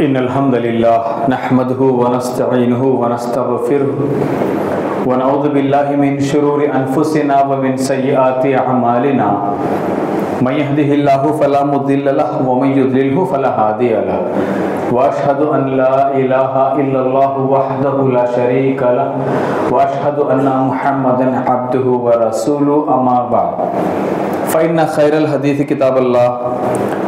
इन्नल हम्दुलिल्लाह नहमदुहु व नस्तईनुहु व नस्तगफिरुहु व नऊज़ु बिल्लाहि मिन शुरूरि अनफुसिना व मिन सय्यिआति अअमालिना मन यहदिहिल्लाहु फला मुदिल्ल लहु व मन युद्लिलहु फला हादिय लहु व अशहदु अन ला इलाहा इल्लल्लाहु वहदहु ला शरीका लहु व अशहदु अन्ना मुहम्मदन अब्दुहु व रसूलुहु अम्मा बअद फ़इन्न खैरल हदीस किताबुल्लाह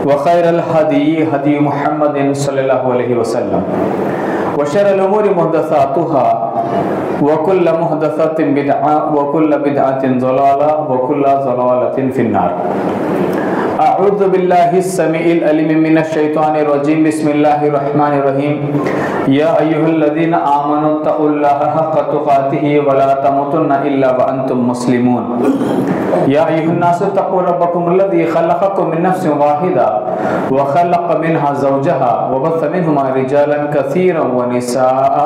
व खैरल हदी हदी मुहम्मदिन सल्लल्लाहु अलैहि वसल्लम व शर्रल उमूरि मुहदसातुहा व कुल्लु मुहदसतिन बिदअह व कुल्लु बिदअतिन ज़लाला व कुल्लु ज़लालतिन फिन्नार। अऊज़ु बिल्लाहि स्समीइल अलीम मिनश शैतानिर रजीम बिस्मिल्लाहिर रहमानिर रहीम या अय्युहल्लज़ीना आमनु तक़ुल्लाहा हक़्क़ तुक़ातिहि व ला तमूतुन्ना इल्ला व अंतुम मुस्लिमून या अय्युहन्नासु तक़ू रब्बकुमुल्लज़ी ख़लक़कुम मिन नफ़्सिन वाहिदा व ख़लक़ मिन्हा ज़ौजहा व बस्स मिन्हुमा रिजालन कसीरन व निसाअ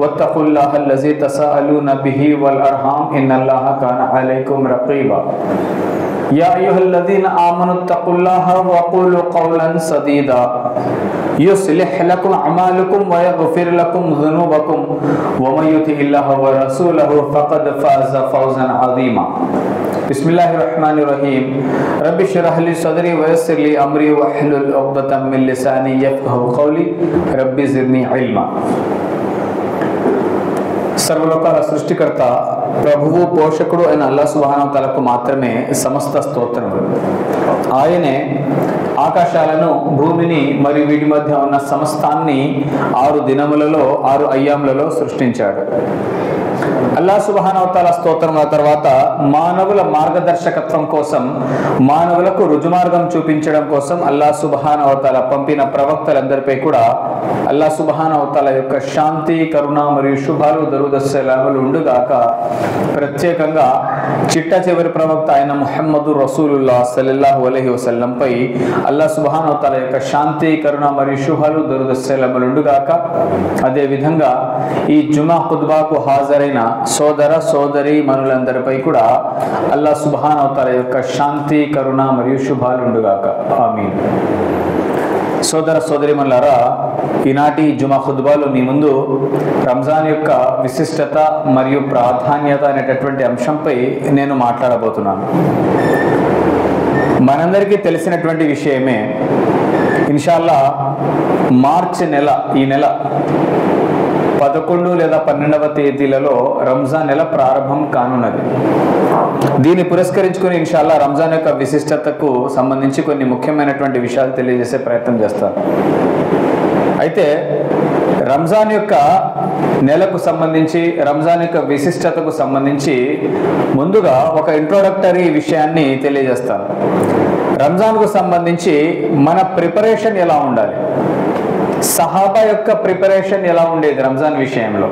वत्तक़ुल्लाहल्लज़ी तसाअलूना बिही वल अरहाम इन्नल्लाहा काना अलैकुम रक़ीबा या अय्युहल्लज़ीना आमनु तक़ुल्लाहा व क़ूलू क़ौलन सदीदा युस्लिह लकुम अमालकुम व यग़फ़िर लकुम ज़ुनूबकुम व मन युतिइल्लाह व रसूलहु फ़क़द फ़ाज़ फ़ौज़न अज़ीमा। बिस्मिल्लाहिर्रहमानिर्रहीम रब्बि इश्रह ली सदरी व यस्सिर ली अमरी वहलुल उक़दतम मिन लिसानी यफ़क़हू क़ौली रब्बि ज़िदनी इल्मा। సర్వలోకాల సృష్టికర్త ప్రభువు పోషకుడు అయిన అల్లాహ్ సుబ్హానహు వ తఆలాకు మాత్రమే సమస్త స్తోత్రములు. ఆయనే ఆకాశాలను భూమిని మరియు వీటి మధ్య ఉన్న సమస్తాన్ని 6 దినములలో 6 అయ్యాములలో సృష్టించాడు. అల్లాహ్ సుబ్హానహు వ తఆలా స్తోత్రముల తర్వాత మానవుల మార్గదర్శకత్వం కోసం, మానవులకు రుజుమార్గం చూపించడం కోసం అల్లాహ్ సుబ్హానహు వ తఆలా పంపిన ప్రవక్తలందరిపై కూడా అల్లాహ్ సుబ్హానహు వ తఆలా యొక్క శాంతి, కరుణ మరియు శుభాలు, దరూద్ సలాములు ఉండుగాక. ప్రత్యేకంగా చిట్ట చివరి ప్రవక్త అయిన ముహమ్మదు రసూలుల్లాహ్ సల్లల్లాహు అలైహి వసల్లం పై అల్లాహ్ సుబ్హానహు వ తఆలా యొక్క శాంతి, కరుణ మరియు శుభాలు, దరూద్ సలాములు ఉండుగాక. అదే విధంగా ఈ జుమా ఖుత్బాకు హాజరైన సోదర సోదరి మనులందరిపై కూడా అల్లాహ్ సుబ్హానహు వ తఆలా యొక్క శాంతి, కరుణ మరియు శుభాలు ఉండుగాక. ఆమీన్. సోదర సోదరిమణులారా, ఈనాటి జుమా ఖుత్బాలో మీ ముందు రంజాన్ యొక్క విశిష్టత మరియు ప్రాధాన్యత అనేటటువంటి అంశంపై నేను మాట్లాడబోతున్నాను. మనందరికీ తెలిసినటువంటి విషయమే, ఇన్షాల్లా మార్చి నెల, ఈ నెల 11 లేదా 12వ తేదీలలో రంజాన్ నెల ప్రారంభం కానున్నది. దీన్ని పురస్కరించుకుని ఇన్షాల్లా రంజాన్ యొక్క విశిష్టతకు సంబంధించి కొన్ని ముఖ్యమైనటువంటి విషయాలు తెలియజేసే ప్రయత్నం చేస్తాను. అయితే రంజాన్ యొక్క నెలకు సంబంధించి, రంజాన్ యొక్క విశిష్టతకు సంబంధించి ముందుగా ఒక ఇంట్రోడక్టరీ విషయాన్ని తెలియజేస్తాను. రంజాన్కు సంబంధించి మన ప్రిపరేషన్ ఎలా ఉండాలి, సహాబా యొక్క ప్రిపరేషన్ ఎలా ఉండేది రంజాన్ విషయంలో,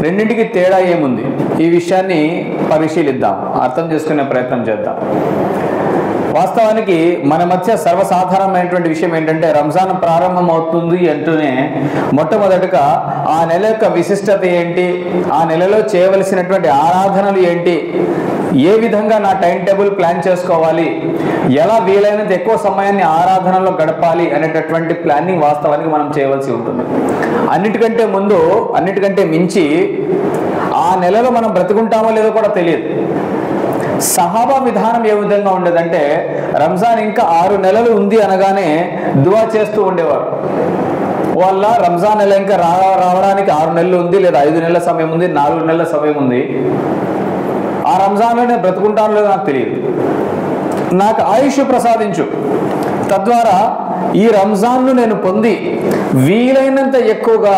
రెండింటికి తేడా ఏముంది, ఈ విషయాన్ని పరిశీలిద్దాం, అర్థం చేసుకునే ప్రయత్నం చేద్దాం. వాస్తవానికి మన మధ్య సర్వసాధారణమైనటువంటి విషయం ఏంటంటే, రంజాన్ ప్రారంభం అవుతుంది అంటూనే మొట్టమొదటగా ఆ నెల యొక్క విశిష్టత ఏంటి, ఆ నెలలో చేయవలసినటువంటి ఆరాధనలు ఏంటి, ఏ విధంగా నా టైం టేబుల్ ప్లాన్ చేసుకోవాలి, ఎలా వీలైనంత ఎక్కువ సమయాన్ని ఆరాధనలో గడపాలి అనేటటువంటి ప్లానింగ్ వాస్తవానికి మనం చేయవలసి ఉంటుంది. అన్నిటికంటే ముందు, అన్నిటికంటే మించి ఆ నెలలో మనం బ్రతుకుంటామో లేదో కూడా తెలియదు. సహాబా విధానం ఏ విధంగా ఉండేదంటే, రంజాన్ ఇంకా 6 నెలలు ఉంది అనగానే దువా చేస్తూ ఉండేవారు. వాళ్ళ రంజాన్ నెల ఇంకా రావడానికి 6 నెలలు ఉంది, లేదా 5 నెలల సమయం ఉంది, 4 నెలల సమయం ఉంది. ఆ రంజాన్లోనే బ్రతుకుంటానో లేదో నాకు తెలియదు, నాకు ఆయుష్ ప్రసాదించు, తద్వారా ఈ రంజాన్ను నేను పొంది వీలైనంత ఎక్కువగా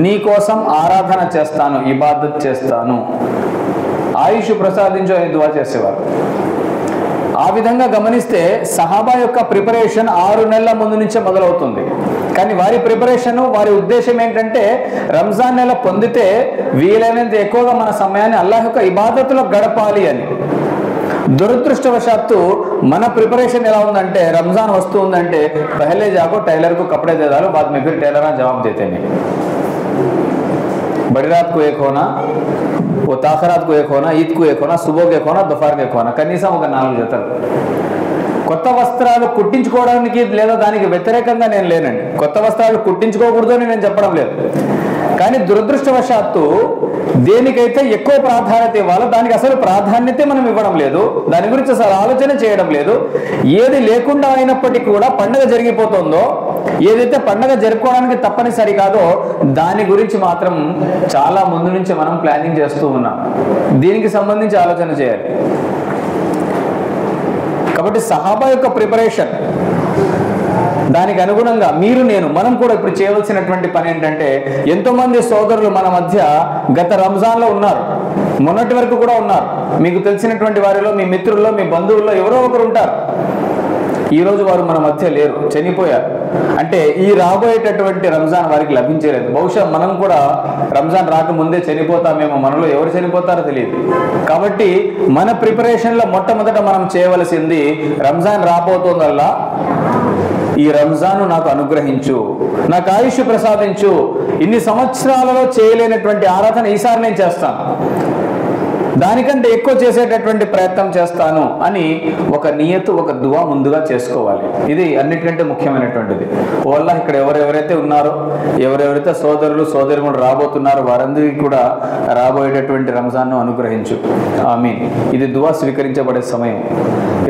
నీ కోసం ఆరాధన చేస్తాను, ఇబాదత్ చేస్తాను, ఆయుష్ ప్రసాదించు అని దువా చేసేవారు. ఆ విధంగా గమనిస్తే సహాబా యొక్క ప్రిపరేషన్ 6 నెలల ముందు నుంచే మొదలవుతుంది. కానీ వారి ప్రిపరేషన్, వారి ఉద్దేశం ఏంటంటే, రంజాన్ నెల పొందితే వీలైనంత ఎక్కువగా మన సమయాన్ని అల్లాహ్ యొక్క ఇబాదతులో గడపాలి అని. దురదృష్టవశాత్తు మన ప్రిపరేషన్ ఎలా ఉందంటే, రంజాన్ వస్తూ ఉందంటే పహలే జాకో టైలర్ కు కపడే దే डालो, बाद में फिर टेलर जवाब देते नहीं, बड़ी रात को एक होना, वो ताखरात को एक होना, ईद को एक होना, सुबह के एक होना, दोपहर के एक होना, కనీసం ఒక 4 జతలు. కొత్త వస్త్రాలు కుట్టించుకోవడానికి లేదా దానికి వ్యతిరేకంగా నేను లేనండి. కొత్త వస్త్రాలు కుట్టించుకోకూడదు అని నేను చెప్పడం లేదు. కానీ దురదృష్టవశాత్తు దేనికైతే ఎక్కువ ప్రాధాన్యత ఇవ్వాలో దానికి అసలు ప్రాధాన్యతే మనం ఇవ్వడం లేదు. దాని గురించి అసలు ఆలోచన చేయడం లేదు. ఏది లేకుండా అయినప్పటికీ కూడా పండుగ జరిగిపోతుందో, ఏదైతే పండుగ జరుపుకోవడానికి తప్పనిసరి కాదో దాని గురించి మాత్రం చాలా ముందు నుంచి మనం ప్లానింగ్ చేస్తూ ఉన్నాం. దీనికి సంబంధించి ఆలోచన చేయాలి. కాబట్టి సహాబా యొక్క ప్రిపరేషన్, దానికి అనుగుణంగా మనం కూడా ఇప్పుడు చేయవలసినటువంటి పని ఏంటంటే, ఎంతోమంది సోదరులు మన మధ్య గత రంజాన్లో ఉన్నారు, మొన్నటి వరకు కూడా ఉన్నారు. మీకు తెలిసినటువంటి వారిలో, మీ మిత్రుల్లో, మీ బంధువుల్లో ఎవరో ఒకరు ఉంటారు. ఈరోజు వారు మన మధ్య లేరు, చనిపోయారు. అంటే ఈ రాబోయేటటువంటి రంజాన్ వారికి లభించలేదు. బహుశా మనం కూడా రంజాన్ రాకముందే చనిపోతామేమో, మనలో ఎవరు చనిపోతారో తెలియదు. కాబట్టి మన ప్రిపరేషన్లో మొట్టమొదట మనం చేయవలసింది, రంజాన్ రాబోతోందల్లా ఈ రంజాను నాకు అనుగ్రహించు, నాకు ఆయుష్ ప్రసాదించు, ఇన్ని సంవత్సరాలలో చేయలేనటువంటి ఆరాధన ఈసారి నేను చేస్తాను, దానికంటే ఎక్కువ చేసేటటువంటి ప్రయత్నం చేస్తాను అని ఒక నియతు, ఒక దువా ముందుగా చేసుకోవాలి. ఇది అన్నిటికంటే ముఖ్యమైనటువంటిది. వల్ల ఇక్కడ ఎవరెవరైతే ఉన్నారో, ఎవరెవరైతే సోదరులు సోదరిములు రాబోతున్నారో వారందరికీ కూడా రాబోయేటటువంటి రంజాన్ను అనుగ్రహించు, ఆమీన్. ఇది దువా స్వీకరించబడే సమయం.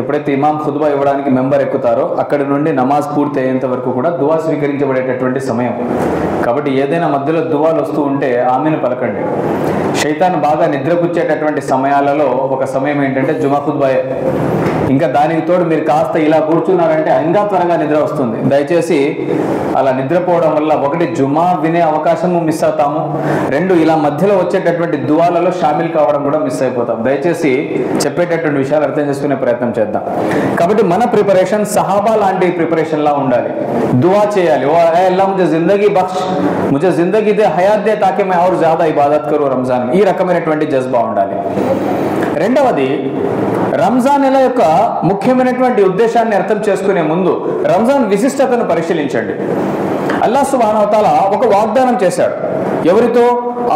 ఎప్పుడైతే ఇమాం ఖుత్బా ఇవ్వడానికి మెంబర్ ఎక్కుతారో అక్కడి నుండి నమాజ్ పూర్తి అయ్యేంత వరకు కూడా దువా స్వీకరించబడేటటువంటి సమయం. కాబట్టి ఏదైనా మధ్యలో దువాలు వస్తూ ఉంటే ఆమీన్ పలకండి. శైతాన్ బాగా నిద్రపుచ్చేటటువంటి సమయాలలో ఒక సమయం ఏంటంటే జుమా ఖుత్బాయే. ఇంకా దానికి తోడు మీరు కాస్త ఇలా కూర్చున్నారంటే ఇంకా త్వరగా నిద్ర వస్తుంది. దయచేసి అలా నిద్రపోవడం వల్ల ఒకటి జుమా వినే అవకాశము మిస్ అవుతాము, రెండు ఇలా మధ్యలో వచ్చేటటువంటి దువాలలో షామిల్ కావడం కూడా మిస్ అయిపోతాం. దయచేసి చెప్పేటటువంటి విషయాలు అర్థం చేసుకునే ప్రయత్నం చేద్దాం. కాబట్టి మన ప్రిపరేషన్ సహాబా లాంటి ప్రిపరేషన్ లా ఉండాలి. దువా చేయాలి, ఓ అల్లాహ్ ముझे जिंदगी बख्श, मुझे जिंदगी दे, हयात दे, ताकि मैं और ज्यादा इबादत करूं रमजान. ఈ రకమైనటువంటి జజ్బా ఉండాలి. రెండవది, రంజాన్ నెల యొక్క ముఖ్యమైనటువంటి ఉద్దేశాన్ని అర్థం చేసుకునే ముందు రంజాన్ విశిష్టతను పరిశీలించండి. అల్లాహ్ సుబ్హానహు వ తఆలా ఒక వాగ్దానం చేశాడు. ఎవరితో?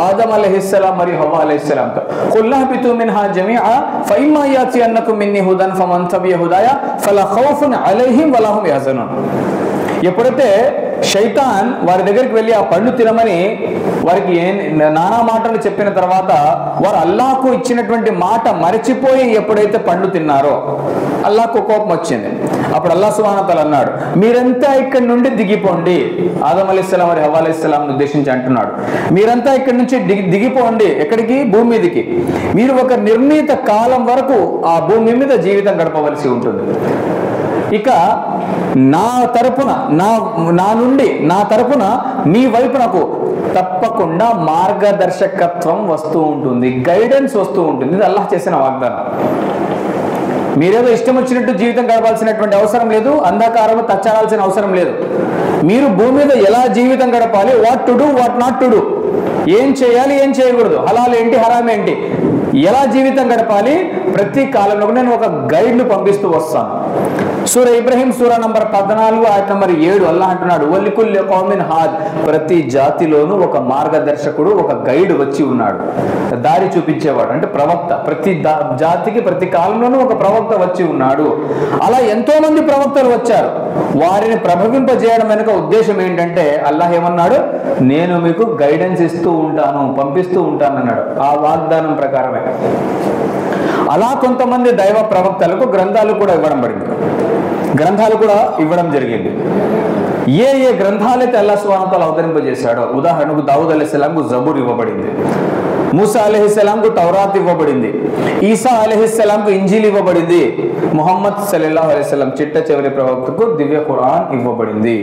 ఆదం అలైహిస్సలాం మరియు హవ్వ అలైహిస్సలాంతో. ఖుల్ నహబితు మిన్హా జమీఅ ఫఇమ్మా యాతియన్నకుం మిన్నీ హుదన్ ఫమన్ తబియ హుదాయా ఫలా ఖౌఫున్ అలైహిం వలా హుమ్ యహ్జనూన్. ఎప్పుడైతే శైతాన్ వారి దగ్గరికి వెళ్ళి ఆ పండు తినమని వారికి నానా మాటలు చెప్పిన తర్వాత వారు అల్లాహకు ఇచ్చినటువంటి మాట మరచిపోయి ఎప్పుడైతే పండు తిన్నారో అల్లాహకు కోపం వచ్చింది. అప్పుడు అల్లాహ్ సుబ్హానహు వ తఆలా అన్నాడు, మీరంతా ఇక్కడి నుండి దిగిపోండి. ఆదం అలైహిస్సలాం మరియు హవ్వ అలైహిస్సలాంను ఉద్దేశించి అంటున్నాడు, మీరంతా ఇక్కడి నుంచి దిగిపోండి. ఎక్కడికి? భూమి మీదకి. మీరు ఒక నిర్ణీత కాలం వరకు ఆ భూమి మీద జీవితం గడపవలసి ఉంటుంది. ఇక నా తరపున నా తరపున మీ వైపునకు తప్పకుండా మార్గదర్శకత్వం వస్తూ ఉంటుంది, గైడెన్స్ వస్తూ ఉంటుంది. ఇది అల్లాహ్ చేసిన వాగ్దానం. మీరేదో ఇష్టం వచ్చినట్టు జీవితం గడపాల్సినటువంటి అవసరం లేదు, అంధకారంలో తచ్చాడాల్సిన అవసరం లేదు. మీరు భూమి మీద ఎలా జీవితం గడపాలి, what to do, what not to do, ఏం చేయాలి, ఏం చేయకూడదు, హలాల్ ఏంటి, హరామ్ ఏంటి, ఎలా జీవితం గడపాలి, ప్రతి కాలంలో నేను ఒక గైడ్ను పంపిస్తూ వస్తాను. సూర ఇబ్రహీం సూర నంబర్ 14 ఆయత నంబర్ 7 అల్లాహ్ అంటున్నాడు, వలికుల్లి కౌమిన్ హాద్, ప్రతి జాతిలోనూ ఒక మార్గదర్శకుడు, ఒక గైడ్ వచ్చి ఉన్నాడు, దారి చూపించేవాడు, అంటే ప్రవక్త. ప్రతి జాతికి ప్రతి కాలంలోనూ ఒక ప్రవక్త వచ్చి ఉన్నాడు. అలా ఎంతో మంది ప్రవక్తలు వచ్చారు. వారిని ప్రభవింపజేయడం వెనుక ఉద్దేశం ఏంటంటే అల్లాహ్ ఏమన్నాడు, నేను మీకు గైడెన్స్ ఇస్తూ ఉంటాను, పంపిస్తూ ఉంటాను అన్నాడు. ఆ వాగ్దానం ప్రకారమే అలా కొంతమంది దైవ ప్రవక్తలకు గ్రంథాలు కూడా ఇవ్వడం జరిగింది. ఏ గ్రంథాలైతే అల్లాహ్ సుబ్హానహు వ తఆలా అవతరింపజేశాడో, ఉదాహరణకు దావూద్ అలైహిస్సలాంకు జబూర్ ఇవ్వబడింది, మూసా అలైహిస్సలాంకు తౌరాత్ ఇవ్వబడింది, ఈసా అలైహిస్సలాంకు ఇంజీల్ ఇవ్వబడింది, ముహమ్మద్ సల్లల్లాహు అలైహి వసల్లం చిట్ట చివరి ప్రవక్తకు దివ్య ఖురాన్ ఇవ్వబడింది.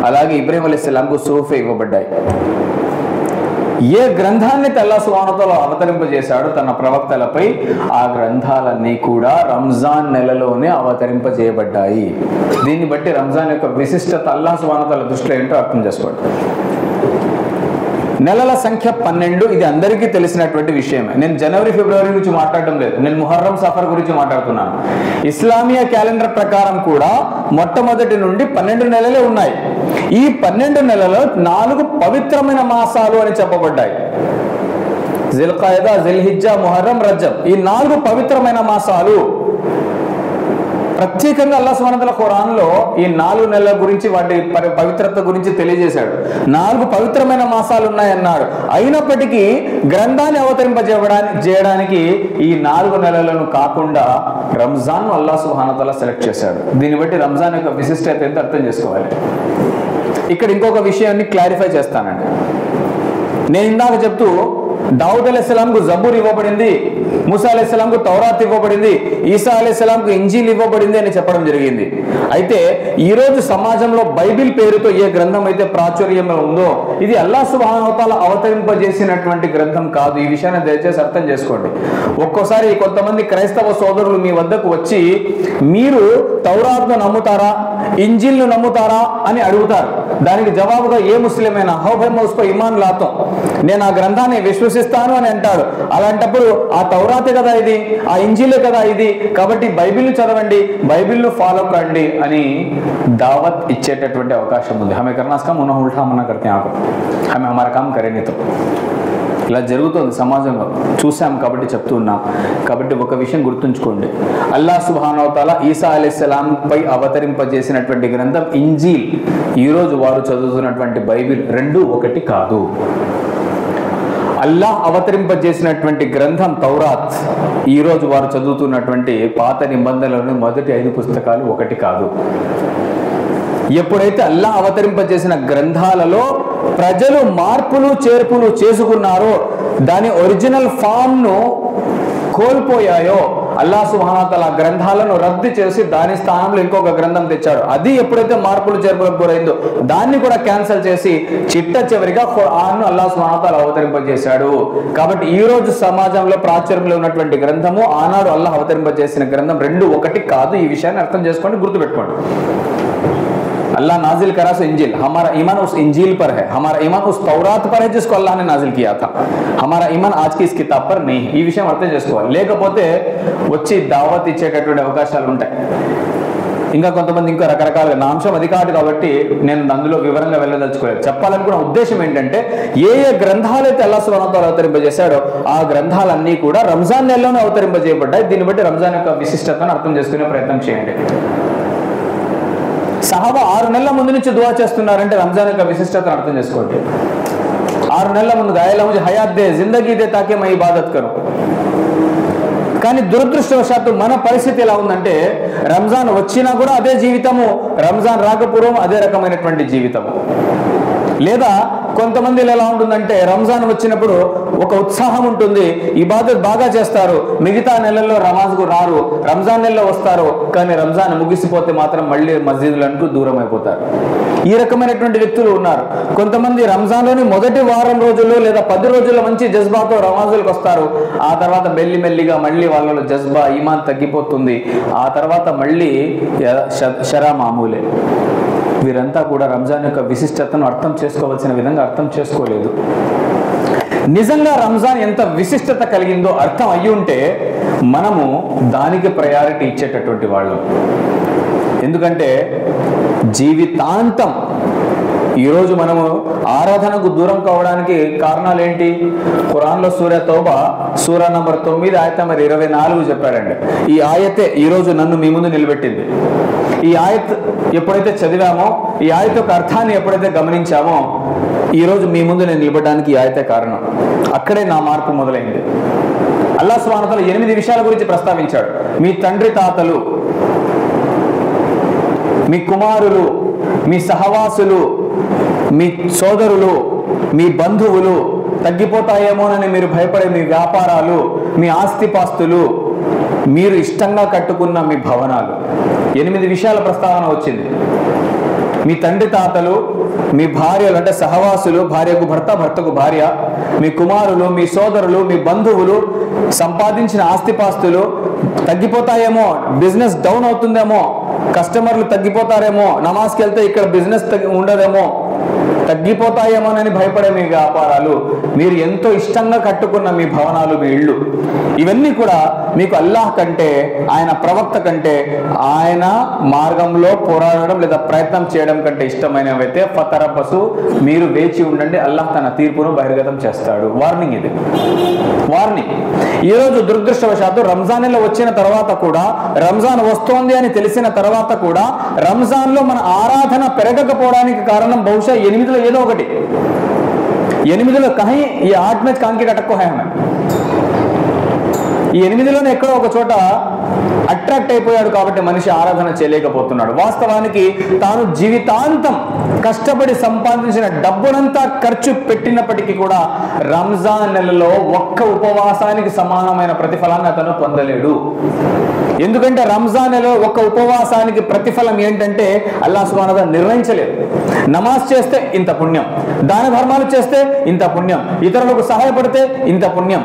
అలాగే ఇబ్రాహీం అలైహిస్సలాంకు సూఫీ ఇవ్వబడ్డాయి. ఏ గ్రంథాన్ని అల్లాహ్ సుబ్హానహు వ తఆలా అవతరింపజేశాడో తన ప్రవక్తలపై, ఆ గ్రంథాలన్నీ కూడా రంజాన్ నెలలోనే అవతరింపజేయబడ్డాయి. దీన్ని బట్టి రంజాన్ యొక్క విశిష్టత అల్లాహ్ సుబ్హానహు వ తఆలా దృష్టిలో ఏంటో అర్థం చేసుకోండి. నెలల సంఖ్య 12, ఇది అందరికీ తెలిసినటువంటి విషయమే. నేను జనవరి ఫిబ్రవరి గురించి మాట్లాడడం లేదు, నేను ముహర్రం సఫర్ గురించి మాట్లాడుతున్నాను. ఇస్లామియా క్యాలెండర్ ప్రకారం కూడా మొట్టమొదటి నుండి 12 నెలలే ఉన్నాయి. ఈ 12 నెలలో 4 పవిత్రమైన మాసాలు అని చెప్పబడ్డాయి. జిల్ఖాయిదా, జిల్హిజ్జా, ముహర్రం, రజబ్, ఈ 4 పవిత్రమైన మాసాలు. ప్రత్యేకంగా అల్లాహ్ సుబ్హానహు వ తఆలా ఖురాన్లో ఈ 4 నెలల గురించి వాటి పవిత్రత గురించి తెలియజేశాడు. 4 పవిత్రమైన మాసాలు ఉన్నాయన్నాడు. అయినప్పటికీ గ్రంథాన్ని అవతరింపజేయడానికి ఈ 4 నెలలను కాకుండా రంజాన్ అల్లాహ్ సుబ్హానహు వ తఆలా సెలెక్ట్ చేశాడు. దీన్ని బట్టి రంజాన్ యొక్క విశిష్టత ఏంటో అర్థం చేసుకోవాలి. ఇక్కడ ఇంకొక విషయాన్ని క్లారిఫై చేస్తానండి. నేను ఇందాక చెప్తూ దావుద్ అలైహిస్సలాంకు జబూర్ ఇవ్వబడింది, మూసా అలైహిస్సలాంకు తౌరాత్ ఇవ్వబడింది, ఈసా అలైహిస్సలాంకు ఇంజీల్ ఇవ్వబడింది అని చెప్పడం జరిగింది. అయితే ఈరోజు సమాజంలో బైబిల్ పేరుతో ఏ గ్రంథం అయితే ప్రాచుర్యంలో ఉందో ఇది అల్లాహ్ సుబ్హానహు వ తఆలా అవతరింపజేసినటువంటి గ్రంథం కాదు. ఈ విషయాన్ని దయచేసి అర్థం చేసుకోండి. ఒక్కోసారి కొంతమంది క్రైస్తవ సోదరులు మీ వద్దకు వచ్చి మీరు తౌరాత్ను నమ్ముతారా, ఇంజిల్ను నమ్ముతారా అని అడుగుతారు. దానికి జవాబుగా ఏ ముస్లిమైనా హౌ భై मैं उसको ईमान लाता हूं, నేను ఆ గ్రంథాన్ని విశ్వసిస్తాను అని అంటాడు. అలాంటప్పుడు ఆ తౌరాతే కదా ఇది, ఆ ఇంజిలే కదా ఇది, కాబట్టి బైబిల్ను చదవండి, బైబిల్ను ఫాలో కండి అని దావత్ ఇచ్చేటటువంటి అవకాశం ఉంది. హమే కర్నా కా మున ఉల్టా మన్నా కర్తే ఆకో హమే హమారా కామ్ కరేని తో. ఇలా జరుగుతుంది సమాజంలో, చూసాం కాబట్టి చెప్తున్నాం. కాబట్టి ఒక విషయం గుర్తుంచుకోండి, అల్లాహ్ సుబ్హానహు వ తఆలా ఈసా అలైహిస్సలాం పై అవతరింపజేసినటువంటి గ్రంథం ఇంజీల్, ఈరోజు వారు చదువుతున్నటువంటి బైబిల్ రెండూ ఒకటి కాదు. అల్లాహ్ అవతరింపజేసినటువంటి గ్రంథం తౌరాత్, ఈరోజు వారు చదువుతున్నటువంటి పాత నిబంధనలోని మొదటి 5 పుస్తకాలు ఒకటి కాదు. ఎప్పుడైతే అల్లాహ్ అవతరింపజేసిన గ్రంథాలలో ప్రజలు మార్పులు చేర్పులు చేసుకున్నారో, దాని ఒరిజినల్ ఫామ్ను కోల్పోయాయో, అల్లాహ్ సుబ్హానహు వ తఆలా గ్రంథాలను రద్దు చేసి దాని స్థానంలో ఇంకొక గ్రంథం తెచ్చాడు. అది ఎప్పుడైతే మార్పులు చేర్పులకు గురైందో దాన్ని కూడా క్యాన్సిల్ చేసి చిట్ట చివరిగా ఖురాన్ను అల్లాహ్ సుబ్హానహు వ తఆలా అవతరింపజేశాడు. కాబట్టి ఈ రోజు సమాజంలో ప్రాచుర్యంలో ఉన్నటువంటి గ్రంథము, ఆనాడు అల్లాహ్ అవతరింపజేసిన గ్రంథం రెండు ఒకటి కాదు. ఈ విషయాన్ని అర్థం చేసుకోండి, గుర్తుపెట్టుకోండి. अल्लाह नाजिल करा सो इंजील, हमारा ईमान उस इंजील पर है, हमारा ईमान उस तौरात पर है जिसको अल्लाह ने नाजिल किया था, हमारा ईमान आज की इस किताब पर नहीं. ఈ విషయం అర్థం చేసుకోవాలి. లేకపోతే వచ్చి దావత్ ఇచ్చేటటువంటి అవకాశాలు ఉంటాయి. ఇంకా కొంతమంది ఇంకా రకరకాలుగా, నా అంశం అది కాదు కాబట్టి నేను అందులో వివరంగా వెళ్ళదలుచుకోలేదు. చెప్పాలనుకున్న ఉద్దేశం ఏంటంటే, ఏ ఏ గ్రంథాలైతే అల్లాహ్ సుబ్హానహు వ తఆలా అవతరింపజేశాడో ఆ గ్రంథాలన్నీ కూడా రంజాన్ నెలలోనే అవతరింపజేయబడ్డాయి. దీన్ని బట్టి రంజాన్ యొక్క విశిష్టతను అర్థం చేసుకునే ప్రయత్నం చేయండి. సహాబా 6 నెలల ముందు నుంచి దువా చేస్తున్నారంటే రంజాన్ యొక్క విశిష్టతను అర్థం చేసుకోండి. 6 నెలల ముందుగా అల్లా ముझे హయాత్ దే, జిందగీ దే తాకే మై ఇబాదత్ కరు. కానీ దురదృష్టవశాత్తు మన పరిస్థితి ఎలా ఉందంటే, రంజాన్ వచ్చినా కూడా అదే జీవితము, రంజాన్ రాకపోవడం అదే రకమైనటువంటి జీవితము. లేదా కొంతమందిలో ఎలా ఉంటుందంటే, రంజాన్ వచ్చినప్పుడు ఒక ఉత్సాహం ఉంటుంది, ఇబాదత్ బాగా చేస్తారు, మిగతా నెలల్లో నమాజ్కు రారు, రంజాన్ నెలలో వస్తారు, కానీ రంజాన్ ముగిసిపోతే మాత్రం మళ్ళీ మస్జిద్లంటూ దూరం అయిపోతారు. ఈ రకమైనటువంటి వ్యక్తులు ఉన్నారు. కొంతమంది రంజాన్లోని మొదటి వారం రోజుల్లో లేదా 10 రోజుల్లో మంచి జజ్బాతో నమాజులకు వస్తారు. ఆ తర్వాత మెల్లిమెల్లిగా మళ్ళీ వాళ్ళలో జజ్బా ఈమాన్ తగ్గిపోతుంది. ఆ తర్వాత మళ్ళీ షరా మామూలే. వీరంతా కూడా రంజాన్ యొక్క విశిష్టతను అర్థం చేసుకోవాల్సిన విధంగా అర్థం చేసుకోలేదు. నిజంగా రంజాన్ ఎంత విశిష్టత కలిగిందో అర్థం అయ్యి ఉంటే మనము దానికి ప్రయారిటీ ఇచ్చేటటువంటి వాళ్ళం. ఎందుకంటే జీవితాంతం ఈరోజు మనము ఆరాధనకు దూరం కావడానికి కారణాలు ఏంటి? ఖురాన్లో సూరా తౌబా సూరా నంబర్ 9 ఆయత నంబర్ 24 చెప్పారండి. ఈ ఆయతే ఈరోజు నన్ను మీ ముందు నిలబెట్టింది. ఈ ఆయత్ ఎప్పుడైతే చదివామో, ఈ ఆయత్ యొక్క అర్థాన్ని ఎప్పుడైతే గమనించామో, ఈరోజు మీ ముందు నేను నిలబడడానికి ఈ ఆయతే కారణం. అక్కడే నా మార్పు మొదలైంది. అల్లాహ్ సుబ్హానహు వ తఆలా 8 విషయాల గురించి ప్రస్తావించాడు. మీ తండ్రి తాతలు, మీ కుమారులు, మీ సహవాసులు, మీ సోదరులు, మీ బంధువులు తగ్గిపోతాయేమోనని మీరు భయపడే మీ వ్యాపారాలు, మీ ఆస్తిపాస్తులు, మీరు ఇష్టంగా కట్టుకున్న మీ భవనాలు. 8 విషయాల ప్రస్తావన వచ్చింది. మీ తండ్రి తాతలు, మీ భార్యలు అంటే సహవాసులు, భార్యకు భర్త, భర్తకు భార్య, మీ కుమారులు, మీ సోదరులు, మీ బంధువులు, సంపాదించిన ఆస్తిపాస్తులు తగ్గిపోతాయేమో, బిజినెస్ డౌన్ అవుతుందేమో, కస్టమర్లు తగ్గిపోతారేమో, నమాజ్కి వెళ్తే ఇక్కడ బిజినెస్ ఉండదేమో, తగ్గిపోతాయేమోనని భయపడే మీ వ్యాపారాలు, మీరు ఎంతో ఇష్టంగా కట్టుకున్న మీ భవనాలు, మీ ఇళ్ళు, ఇవన్నీ కూడా మీకు అల్లాహ్ కంటే, ఆయన ప్రవక్త కంటే, ఆయన మార్గంలో పోరాడడం లేదా ప్రయత్నం చేయడం కంటే ఇష్టమైనవైతే ఫతరబసు, మీరు వేచి ఉండండి, అల్లాహ్ తన తీర్పును బహిర్గతం చేస్తాడు. వార్నింగ్ ఇది, వార్నింగ్. ఈరోజు దురదృష్టవశాత్తు రంజాన్ నెల వచ్చిన తర్వాత కూడా, రంజాన్ వస్తోంది అని తెలిసిన తర్వాత కూడా రంజాన్లో మన ఆరాధన పెరగకపోవడానికి కారణం బహుశా 8లో ఏదో ఒకటి. 8లో కहीं ఈ 8 में कान के कटक को है हमें. ఈ 8లోనే ఎక్కడో ఒక చోట అట్రాక్ట్ అయిపోయాడు కాబట్టి మనిషి ఆరాధన చేయలేకపోతున్నాడు. వాస్తవానికి తాను జీవితాంతం కష్టపడి సంపాదించిన డబ్బునంతా ఖర్చు పెట్టినప్పటికీ కూడా రంజాన్ నెలలో ఒక్క ఉపవాసానికి సమానమైన ప్రతిఫలాన్ని అతను పొందలేడు. ఎందుకంటే రంజాన్ నెలలో ఒక్క ఉపవాసానికి ప్రతిఫలం ఏంటంటే అల్లాహ్ సుబ్హానహు వ తఆలా నిర్ణయించలేదు. నమాజ్ చేస్తే ఇంత పుణ్యం, దాన ధర్మాలు చేస్తే ఇంత పుణ్యం, ఇతరులకు సహాయపడితే ఇంత పుణ్యం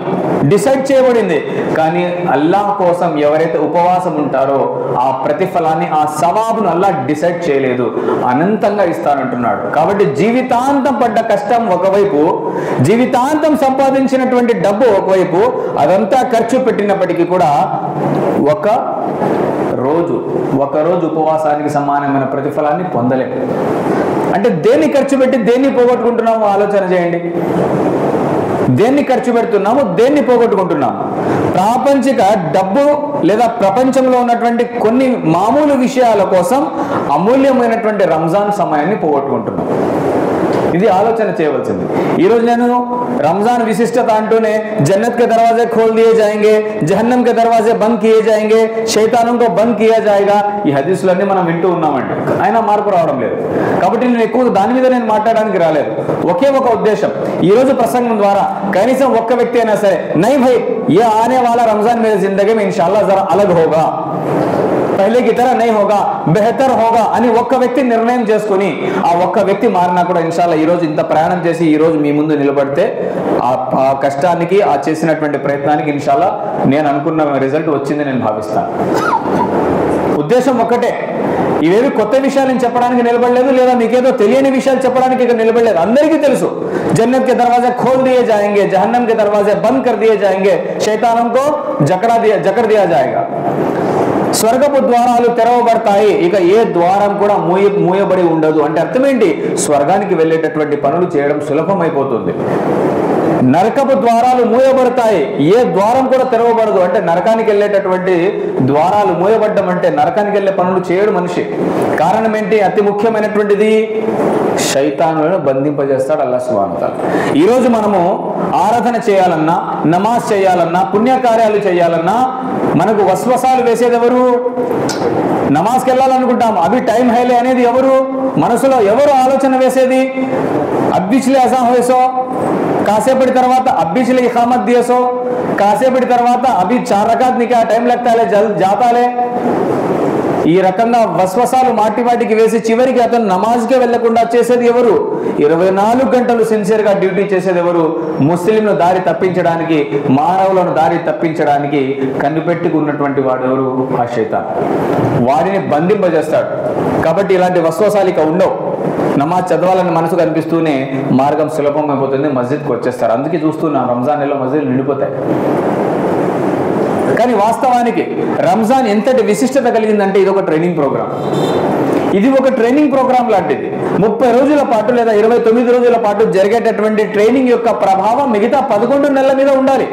డిసైడ్ చేయబడింది. కానీ అల్లాహ్ కోసం ఎవరైతే ఉపవాసం ఉంటారో ఆ ప్రతిఫలాన్ని, ఆ సవాబును అల్లాహ్ డిసైడ్ చేయలేదు, అనంతంగా ఇస్తానంటున్నాడు. కాబట్టి జీవితాంతం పడ్డ కష్టం ఒకవైపు, జీవితాంతం సంపాదించినటువంటి డబ్బు ఒకవైపు, అదంతా ఖర్చు పెట్టినప్పటికీ కూడా ఒక రోజు ఉపవాసానికి సమానమైన ప్రతిఫలాన్ని పొందలేము. అంటే దేన్ని ఖర్చు పెట్టి దేన్ని పోగొట్టుకుంటున్నామో ఆలోచన చేయండి. దేన్ని ఖర్చు పెడుతున్నాము, దేన్ని పోగొట్టుకుంటున్నాము? ప్రాపంచిక డబ్బు లేదా ప్రపంచంలో ఉన్నటువంటి కొన్ని మామూలు విషయాల కోసం అమూల్యమైనటువంటి రంజాన్ సమయాన్ని పోగొట్టుకుంటున్నాం. ఇది ఆలోచన చేయవలసింది. ఈరోజు నేను రంజాన్ విశిష్టత అంటూనే జన్నత్ के दरवाजे खोल दिए जाएंगे, जहन्नम के दरवाजे बंद किए जाएंगे, शैतानों को बंद किया जाएगा, ఈ హదీసులన్నీ మనం వింటూ ఉన్నామండి. అయినా మార్పు రావడం లేదు. కాబట్టి నేను ఎక్కువ దాని మీద నేను మాట్లాడడానికి రాలేదు. ఒకే ఒక ఉద్దేశం, ఈ రోజు ప్రసంగం ద్వారా కనీసం ఒక్క వ్యక్తి అయినా సరే नहीं भाई ये आने वाला रमजान मेरी जिंदगी में इंशाल्लाह जरा अलग होगा, पहले की तरह नहीं होगा, बेहतर होगा అని ఒక్క వ్యక్తి నిర్ణయం చేసుకుని ఆ ఒక్క వ్యక్తి మారినా కూడా ఇన్షాల్లా ఈ రోజు ఇంత ప్రయాణం చేసి ఈ రోజు మీ ముందు నిలబడితే ఆ కష్టానికి, ఆ చేసినటువంటి ప్రయత్నానికి ఇన్షాల్లా నేను అనుకున్న రిజల్ట్ వచ్చింది నేను భావిస్తాను. ఉద్దేశం ఒక్కటే. ఇవేవి కొత్త విషయాలు నేను చెప్పడానికి నిలబడలేదు, లేదా మీకేదో తెలియని విషయాలు చెప్పడానికి ఇక్కడ నిలబడలేదు. అందరికీ తెలుసు जन्नत के दरवाजे खोल दिए जाएंगे, जहन्नम के दरवाजे बंद कर दिए जाएंगे, शैतानों को जकड़ दिया जाएगा. స్వర్గపు ద్వారాలు తెరవబడతాయి, ఇక ఏ ద్వారం కూడా మూయబడి ఉండదు. అంటే అర్థం ఏంటి? స్వర్గానికి వెళ్ళేటటువంటి పనులు చేయడం సులభమైపోతుంది. నరకపు ద్వారాలు మూయబడతాయి, ఏ ద్వారం కూడా తెరవబడదు. అంటే నరకానికి వెళ్ళేటటువంటి ద్వారాలు మూయబడ్డం అంటే నరకానికి వెళ్ళే పనులు చేయడు మనిషి. కారణం ఏంటి? అతి ముఖ్యమైనటువంటిది, శైతానులను బంధింపజేస్తాడు అల్లాహ్ సుబ్హానహు వ తఆలా. ఈరోజు మనము ఆరాధన చేయాలన్నా, నమాజ్ చేయాలన్నా, పుణ్యకార్యాలు చేయాలన్నా మనకు వస్వసాలు వేసేది ఎవరు? నమాజ్కి వెళ్ళాలనుకుంటాం, అవి టైం హైలే అనేది ఎవరు? మనసులో ఎవరు ఆలోచన వేసేది? అబ్బిచ్లే అజాన్ హోసో, కాసేపటి తర్వాత అబ్బిచ్లే ఇఖామత్ దియేసో, కాసేపటి తర్వాత అభి 4 రకాత్ నీకు టైం లగ్తాలే జాతాలే. ఈ రకంగా వస్వసాలు మాటికి వేసి చివరికి అతను నమాజ్కే వెళ్లకుండా చేసేది ఎవరు? 24 గంటలు సిన్సియర్గా డ్యూటీ చేసేది ఎవరు? ముస్లింను దారి తప్పించడానికి, మానవులను దారి తప్పించడానికి కనిపెట్టుకున్నటువంటి వాడు ఎవరు? ఆ శైతాన్. వాడిని బంధింపజేస్తాడు. కాబట్టి ఇలాంటి వస్వసాలు ఇక ఉండవు. నమాజ్ చదవాలని మనసు కనిపిస్తూనే మార్గం సులభమైపోతుంది, మస్జిద్కి వచ్చేస్తారు. అందుకే చూస్తున్నాం రంజాన్ నెలలో మస్జిద్లు నిండిపోతాయి. కానీ వాస్తవానికి రంజాన్ ఎంతటి విశిష్టత కలిగిందంటే ఇది ఒక ట్రైనింగ్ ప్రోగ్రామ్. ఇది ఒక ట్రైనింగ్ ప్రోగ్రామ్ లాంటిది. 30 రోజుల పాటు లేదా 29 రోజుల పాటు జరిగేటటువంటి ట్రైనింగ్ యొక్క ప్రభావం మిగతా 11 నెలల మీద ఉండాలి.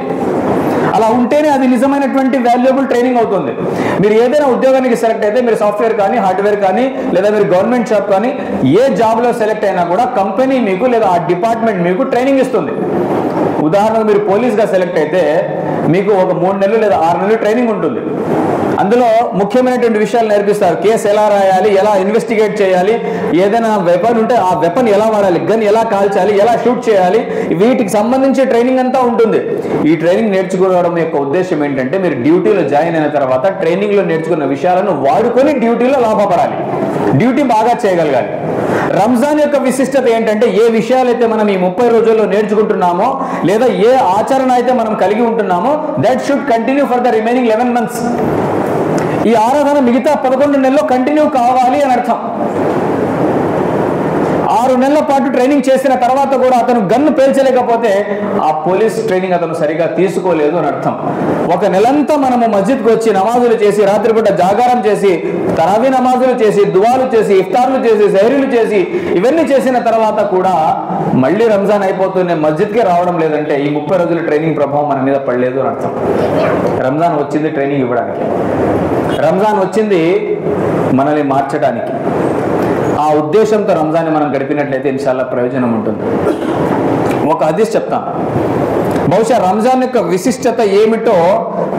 అలా ఉంటేనే అది నిజమైనటువంటి వాల్యుయబుల్ ట్రైనింగ్ అవుతుంది. మీరు ఏదైనా ఉద్యోగానికి సెలెక్ట్ అయితే, మీరు సాఫ్ట్వేర్ కానీ, హార్డ్వేర్ కానీ, లేదా మీరు గవర్నమెంట్ జాబ్ కానీ, ఏ జాబ్లో సెలెక్ట్ అయినా కూడా కంపెనీ మీకు లేదా ఆ డిపార్ట్మెంట్ మీకు ట్రైనింగ్ ఇస్తుంది. ఉదాహరణకు మీరు పోలీస్గా సెలెక్ట్ అయితే మీకు ఒక 3 నెలలు లేదా 6 నెలలు ట్రైనింగ్ ఉంటుంది. అందులో ముఖ్యమైనటువంటి విషయాలు నేర్పిస్తారు. కేసు ఎలా రాయాలి, ఎలా ఇన్వెస్టిగేట్ చేయాలి, ఏదైనా వెపన్ ఉంటే ఆ వెపన్ ఎలా వాడాలి, గన్ ఎలా కాల్చాలి, ఎలా షూట్ చేయాలి, వీటికి సంబంధించి ట్రైనింగ్ అంతా ఉంటుంది. ఈ ట్రైనింగ్ నేర్చుకోవడం యొక్క ఉద్దేశం ఏంటంటే మీరు డ్యూటీలో జాయిన్ అయిన తర్వాత ట్రైనింగ్లో నేర్చుకున్న విషయాలను వాడుకొని డ్యూటీలో లాభపడాలి, డ్యూటీ బాగా చేయగలగాలి. రంజాన్ యొక్క విశిష్టత ఏంటంటే ఏ విషయాలైతే మనం ఈ 30 రోజుల్లో నేర్చుకుంటున్నామో లేదా ఏ ఆచరణ అయితే మనం కలిగి ఉంటున్నామో that should continue for the remaining 11 months. ఈ ఆరాధన మిగతా 11 నెలల్లో కంటిన్యూ కావాలి అని అర్థం. 6 నెలల పాటు ట్రైనింగ్ చేసిన తర్వాత కూడా అతను గన్ను పేల్చలేకపోతే ఆ పోలీస్ ట్రైనింగ్ అతను సరిగా తీసుకోలేదు అని అర్థం. 1 నెలంతా మనము మస్జిద్కి వచ్చి నమాజులు చేసి, రాత్రిపూట జాగారం చేసి, తరావీ నమాజులు చేసి, దువాలు చేసి, ఇఫ్తార్లు చేసి, సహరీలు చేసి, ఇవన్నీ చేసిన తర్వాత కూడా మళ్ళీ రంజాన్ అయిపోతూనే మస్జిద్కే రావడం లేదంటే ఈ 30 రోజుల ట్రైనింగ్ ప్రభావం మన మీద పడలేదు అని అర్థం. రంజాన్ వచ్చింది ట్రైనింగ్ ఇవ్వడానికి, రంజాన్ వచ్చింది మనల్ని మార్చడానికి. ఆ ఉద్దేశంతో రంజాన్ని మనం గడిపినట్లయితే ఇన్షాల్లా ప్రయోజనం ఉంటుంది. ఒక హదీస్ చెప్తాను. బహుశా రంజాన్ యొక్క విశిష్టత ఏమిటో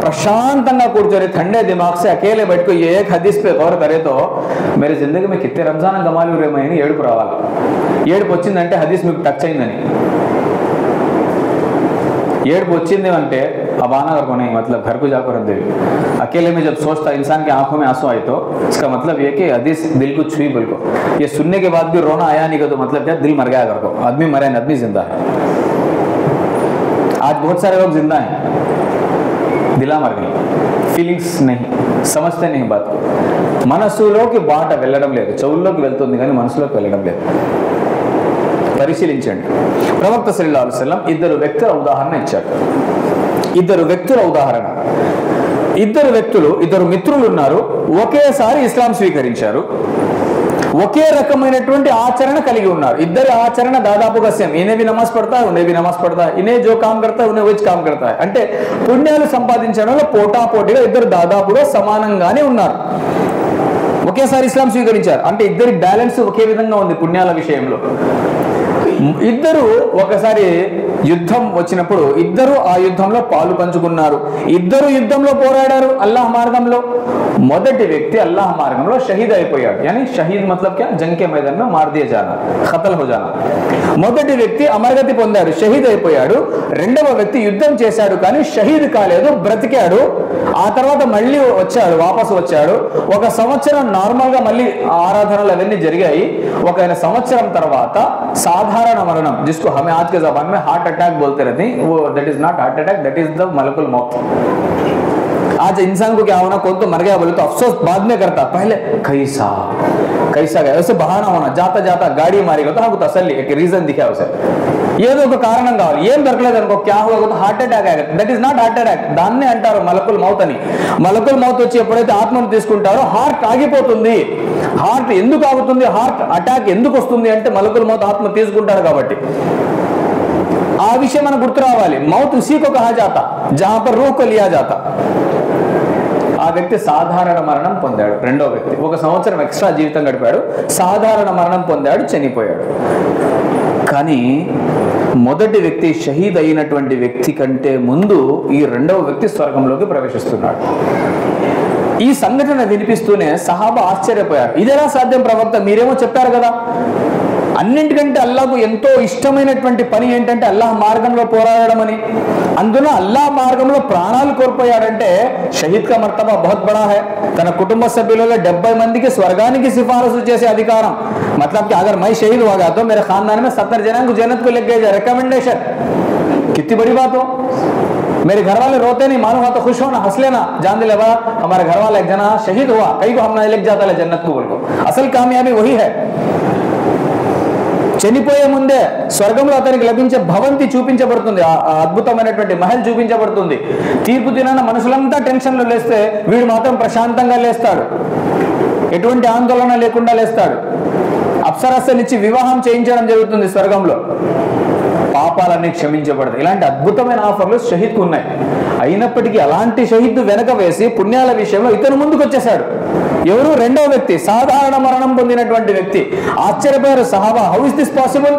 ప్రశాంతంగా కూర్చొని ठंडे दिमाग से अकेले बैठ को ये एक हदीस पे गौर करे तो मेरी जिंदगी में कितने रमजान गमाली हुए मैं ఏడుపు రావాలి. ఏడుపు వచ్చిందంటే హదీస్ మీకు టచ్ అయిందని. ఏడుపు వచ్చింది అంటే अब आना घर को नहीं, मतलब घर को जाकर रख देवी. अकेले में जब सोचता इंसान की आंखों में आंसू आए तो इसका मतलब ये कि हदीस दिल को छुई बिल्कुल. ये सुनने के बाद भी रोना आया नहीं का तो मतलब क्या, दिल मर गया घर को. आदमी मरे नहीं, आदमी जिंदा है. आज बहुत सारे लोग जिंदा हैं, दिला मर गई, ఫీలింగ్స్ नहीं, समझते नहीं बात को. మనసులోకి బాట వెళ్ళడం లేదు, చెవుల్లోకి వెళ్తుంది కానీ మనసులోకి వెళ్ళడం లేదు. పరిశీలించండి. ప్రవక్త సల్లల్లాహు అలైహి వసల్లం 2 వ్యక్తుల ఉదాహరణ ఇచ్చాడు. 2 వ్యక్తుల ఉదాహరణ. 2 వ్యక్తులు, 2 మిత్రులు ఉన్నారు, ఒకేసారి ఇస్లాం స్వీకరించారు, ఒకే రకమైనటువంటి ఆచరణ కలిగి ఉన్నారు. ఇద్దరి ఆచరణ దాదాపుగా సేమ్. ఇనే भी नमाज पढ़ता है, उन्हें भी नमाज पढ़ता है, इन्हें जो काम करता है उन्हें वही काम करता है. అంటే పుణ్యాలు సంపాదించడంలో పోటాపోటీగా ఇద్దరు దాదాపుగా సమానంగానే ఉన్నారు. ఒకేసారి ఇస్లాం స్వీకరించారు అంటే ఇద్దరి బ్యాలెన్స్ ఒకే విధంగా ఉంది పుణ్యాల విషయంలో. ఇద్దరు ఒకసారి యుద్ధం వచ్చినప్పుడు ఇద్దరు ఆ యుద్ధంలో పాలు పంచుకున్నారు. ఇద్దరు యుద్ధంలో పోరాడారు అల్లాహ్ మార్గంలో. మొదటి వ్యక్తి అల్లాహ్ మార్గంలో షహీద్ అయిపోయాడు. यानी షహీద్ मतलब क्या, जंग के मैदान में मार दिया जाना, ఖతల్ हो जाना. మొదటి వ్యక్తి అమరగతి పొందాడు, షహీద్ అయిపోయాడు. రెండవ వ్యక్తి యుద్ధం చేశాడు కానీ షహీద్ కాలేదు, బ్రతికాడు. ఆ తర్వాత మళ్ళీ వచ్చాడు, వాపసు వచ్చాడు. 1 సంవత్సరం నార్మల్ గా మళ్ళీ ఆరాధనలు అవన్నీ జరిగాయి. 1 సంవత్సరం తర్వాత సాధారణ मरणम, जिसको हमें आज के जबान में हार्ट अटैक बोलते रहते हैं, वो that is not heart attack, that is the मलकुल मौत. आज इंसान को क्या होना, कौन तो मर गया बोले तो अफसोस बाद में करता, पहले कैसा गया, वैसे बहाना होना, जाता जाता गाड़ी मारेगा तो हाँ तसल्ली, एक रीजन दिखा उसे, ఏదో ఒక కారణం కావాలి. ఏం దొరకలేదు అనుకో, క్యా హువా హార్ట్ అటాక్ అయ్యాక, that is not heart attack. దాన్నే అంటారు మలకుల్ మౌత్ అని. మలకుల్ మౌత్ వచ్చి ఎప్పుడైతే ఆత్మను తీసుకుంటారో హార్ట్ ఆగిపోతుంది. హార్ట్ ఎందుకు ఆగుతుంది, హార్ట్ అటాక్ ఎందుకు వస్తుంది అంటే మలకుల్ మౌత్ ఆత్మ తీసుకుంటారు కాబట్టి. ఆ విషయం మనకు గుర్తు రావాలి. మౌత్ ఉసీ కో కహా జాతా జహా పర్ రూహ్ కో లియా జాతా. ఆ వ్యక్తి సాధారణ మరణం పొందాడు. రెండో వ్యక్తి 1 సంవత్సరం ఎక్స్ట్రా జీవితం గడిపాడు, సాధారణ మరణం పొందాడు, చనిపోయాడు. కానీ మొదటి వ్యక్తి షహీద్ అయినటువంటి వ్యక్తి కంటే ముందు ఈ రెండవ వ్యక్తి స్వర్గంలోకి ప్రవేశిస్తున్నాడు. ఈ సంఘటన వినిపిస్తూనే సహాబా ఆశ్చర్యపోయారు. ఇదేలా సాధ్యం ప్రవక్త, మీరేమో చెప్పారు కదా. అన్నింటికంటే అల్లాహకు ఎంతో ఇష్టమైనటువంటి పని ఏంటంటే అల్లాహ్ మార్గంలో పోరాడడం అని. అందులో అల్లాహ్ మార్గంలో ప్రాణాలు కోల్పోయాడంటే షహీద్ కా మర్తబా బహుత్ బడా హై. తన కుటుంబ సభ్యులలో 70 మందికి స్వర్గానికి సిఫారసు చేసే అధికారం. मतलब कि अगर मैं शहीद हो गया तो मेरे खानदान में 70 जन को जन्नत को लग गया, रिकमेंडेशन. कितनी बड़ी बात हो. मेरे घर वाले रोते नहीं, मालूम हुआ तो खुश होना, हंस लेना, जान दे लेवा हमारे घर वाला एक जना शहीद हुआ, कई को हम ना लग जाता है जन्नत को बोल को. असल कामयाबी वही है. చనిపోయే ముందే స్వర్గంలో అతనికి లభించే భవంతి చూపించబడుతుంది, అద్భుతమైనటువంటి మహల్ చూపించబడుతుంది. తీర్పు దినాన మనుషులంతా టెన్షన్లో లేస్తే వీడు మాత్రం ప్రశాంతంగా లేస్తాడు, ఎటువంటి ఆందోళన లేకుండా లేస్తాడు. అప్సరస్సునిచ్చి వివాహం చేయించడం జరుగుతుంది స్వర్గంలో. పాపాలన్నీ క్షమించబడతాయి. ఇలాంటి అద్భుతమైన ఆఫర్లు షహీద్కు ఉన్నాయి. అయినప్పటికీ అలాంటి షహీద్ వెనక వేసి పుణ్యాల విషయంలో ఇతను ముందుకు వచ్చేశాడు. ఎవరు? రెండవ వ్యక్తి, సాధారణ మరణం పొందినటువంటి వ్యక్తి. ఆశ్చర్యపోయారు Sahaba, how is this possible?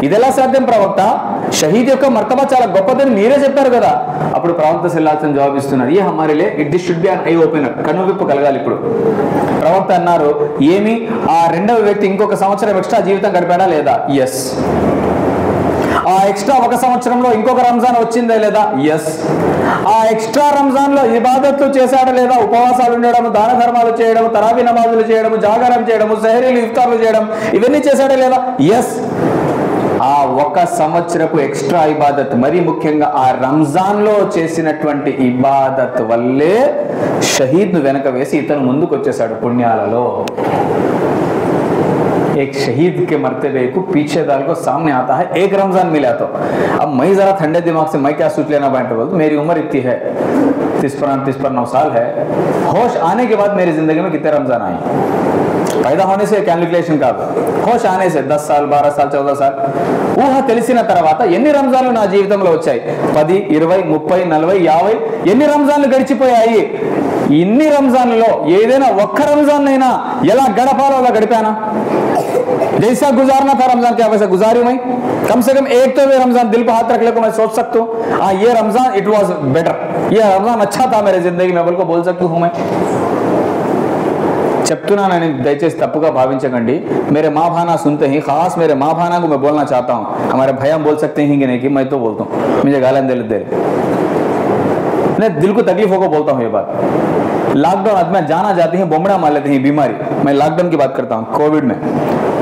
ఇదెలా సాధ్యం ప్రవక్త? షహీద్ యొక్క మర్తబా చాలా గొప్పదని మీరే చెప్పారు కదా. అప్పుడు ప్రవక్త సల్లల్లాహు అలైహి వసల్లం జవాబిస్తున్నారు, ఏ హమారేలే it this should be an eye opener, కనువిప్పు కలగాలి. ఇప్పుడు ప్రవక్త అన్నారు, ఏమి ఆ రెండవ వ్యక్తి ఇంకొక సంవత్సరం ఎక్స్ట్రా జీవితం గడిపాడా లేదా? ఎస్. ఆ ఎక్స్ట్రా 1 సంవత్సరంలో ఇంకొక రంజాన్ వచ్చిందా లేదా? ఎస్. ఆ ఎక్స్ట్రా రంజాన్ లో ఇబాదత్లు చేశాడా లేదా? ఉపవాసాలు ఉండడం, దాన ధర్మాలు చేయడం, తరావీ నమాజులు చేయడం, జాగారం చేయడం, సహరీలు ఇఫ్తార్లు చేయడం, ఇవన్నీ చేశాడా లేదా? ఎస్. ఆ 1 సంవత్సరపు ఎక్స్ట్రా ఇబాదత్, మరీ ముఖ్యంగా ఆ రంజాన్ లో చేసినటువంటి ఇబాదత్ వల్లే షహీద్ ను వెనక వేసి ఇతను ముందుకు వచ్చేసాడు పుణ్యాలలో. एक शहीद के मर्तबे को पीछे डाल को सामने आता है, एक रमजान मिला तो अब मैं जरा ठंडे दिमाग से मैं क्या सोच लेना बैठे, बोल मेरी उम्र इतनी है 30 पर 9 साल है, होश आने के बाद मेरी जिंदगी में कितने रमजान आए, पैदा होने से క్యాలిక్యులేషన్ కాదు, హోష్ ఆనే సే 10 సాల్ 12 సాల్ 14 సాల్ ఊహ తెలిసిన తర్వాత ఎన్ని రంజాన్లు నా జీవితంలో వచ్చాయి, 10 20 30 40 50 ఎన్ని రంజాన్లు గడిచిపోయాయి, ఇన్ని రంజాన్లలో ఏదైనా ఒక్క రంజాన్ అయినా ఎలా గడపాలో అలా గడిపానా, जैसा गुजारना था रमजान क्या वैसा गुजारी मैं, कम से कम एक तो रमजान दिल पर हाथ रख ले को मैं सोच सकता हूँ हाँ ये रमजान इट वाज बेटर, ये रमजान अच्छा था मेरे जिंदगी में को बोल सकती हूँ मैं। చెప్తున్నానని దయచేసి తప్పుగా భావించకండి, मेरे माँ भाना सुनते ही खास मेरे माँ भाना को मैं बोलना चाहता हूँ, हमारे भैया बोल सकते हैं कि नहीं कि मैं तो बोलता हूँ, मुझे गालियां दे मैं दिल को तकलीफ होकर बोलता हूँ ये बात। लॉकडाउन आदमी जाना जाती है बोमड़ा मार लेते हैं बीमारी, मैं लॉकडाउन की बात करता हूँ, कोविड में